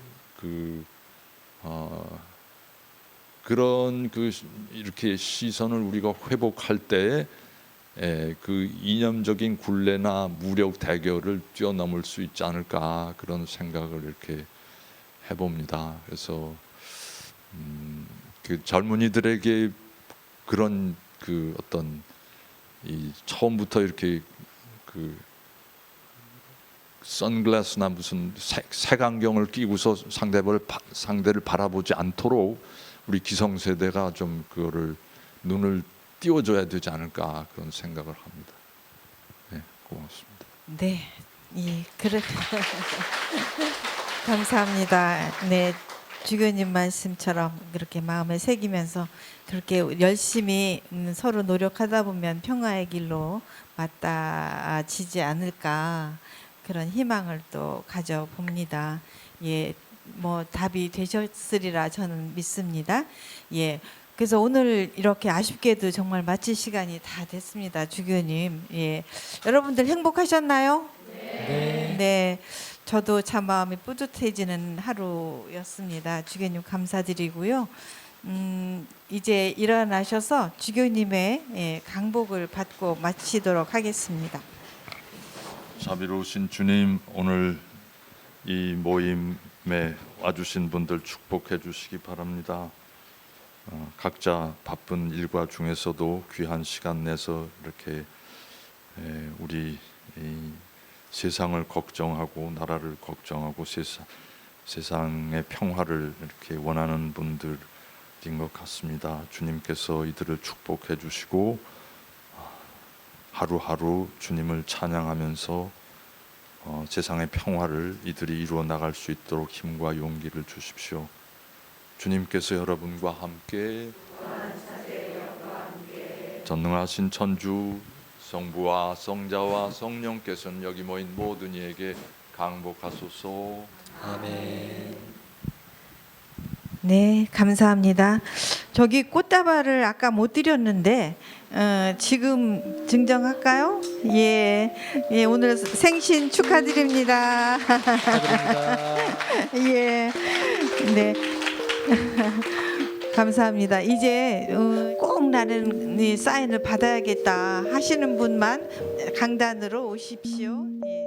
그런 이렇게 시선을 우리가 회복할 때에 그 이념적인 굴레나 무력 대결을 뛰어넘을 수 있지 않을까, 그런 생각을 이렇게 해봅니다. 그래서 그 젊은이들에게 그런 그 어떤 이 처음부터 이렇게 그 선글라스나 무슨 색안경을 끼고서 상대를 바라보지 않도록 우리 기성세대가 좀 그거를 눈을 띄워줘야 되지 않을까, 그런 생각을 합니다. 네, 고맙습니다. 네, 감사합니다. 네, 주교님 말씀처럼 그렇게 마음에 새기면서 그렇게 열심히 서로 노력하다 보면 평화의 길로 맞닿아지지 않을까, 그런 희망을 또 가져봅니다. 예, 뭐 답이 되셨으리라 저는 믿습니다. 예. 그래서 오늘 이렇게 아쉽게도 정말 마칠 시간이 다 됐습니다. 주교님. 예. 여러분들 행복하셨나요? 네. 네. 저도 참 마음이 뿌듯해지는 하루였습니다. 주교님 감사드리고요. 이제 일어나셔서 주교님의 강복을 받고 마치도록 하겠습니다. 자비로우신 주님, 오늘 이 모임에 와주신 분들 축복해 주시기 바랍니다. 각자 바쁜 일과 중에서도 귀한 시간 내서 이렇게 우리 이 세상을 걱정하고 나라를 걱정하고 세상의 평화를 이렇게 원하는 분들인 것 같습니다. 주님께서 이들을 축복해 주시고 하루하루 주님을 찬양하면서 세상의 평화를 이들이 이루어 나갈 수 있도록 힘과 용기를 주십시오. 주님께서 여러분과 함께 전능하신 천주 성부와 성자와 성령께서는 여기 모인 모든 이에게 강복하소서. 아멘. 네, 감사합니다. 저기 꽃다발을 아까 못 드렸는데 지금 증정할까요? 예, 예, 오늘 생신 축하드립니다. 예, 네. 감사합니다. 이제 꼭 나는 이 사인을 받아야겠다 하시는 분만 강단으로 오십시오. 예.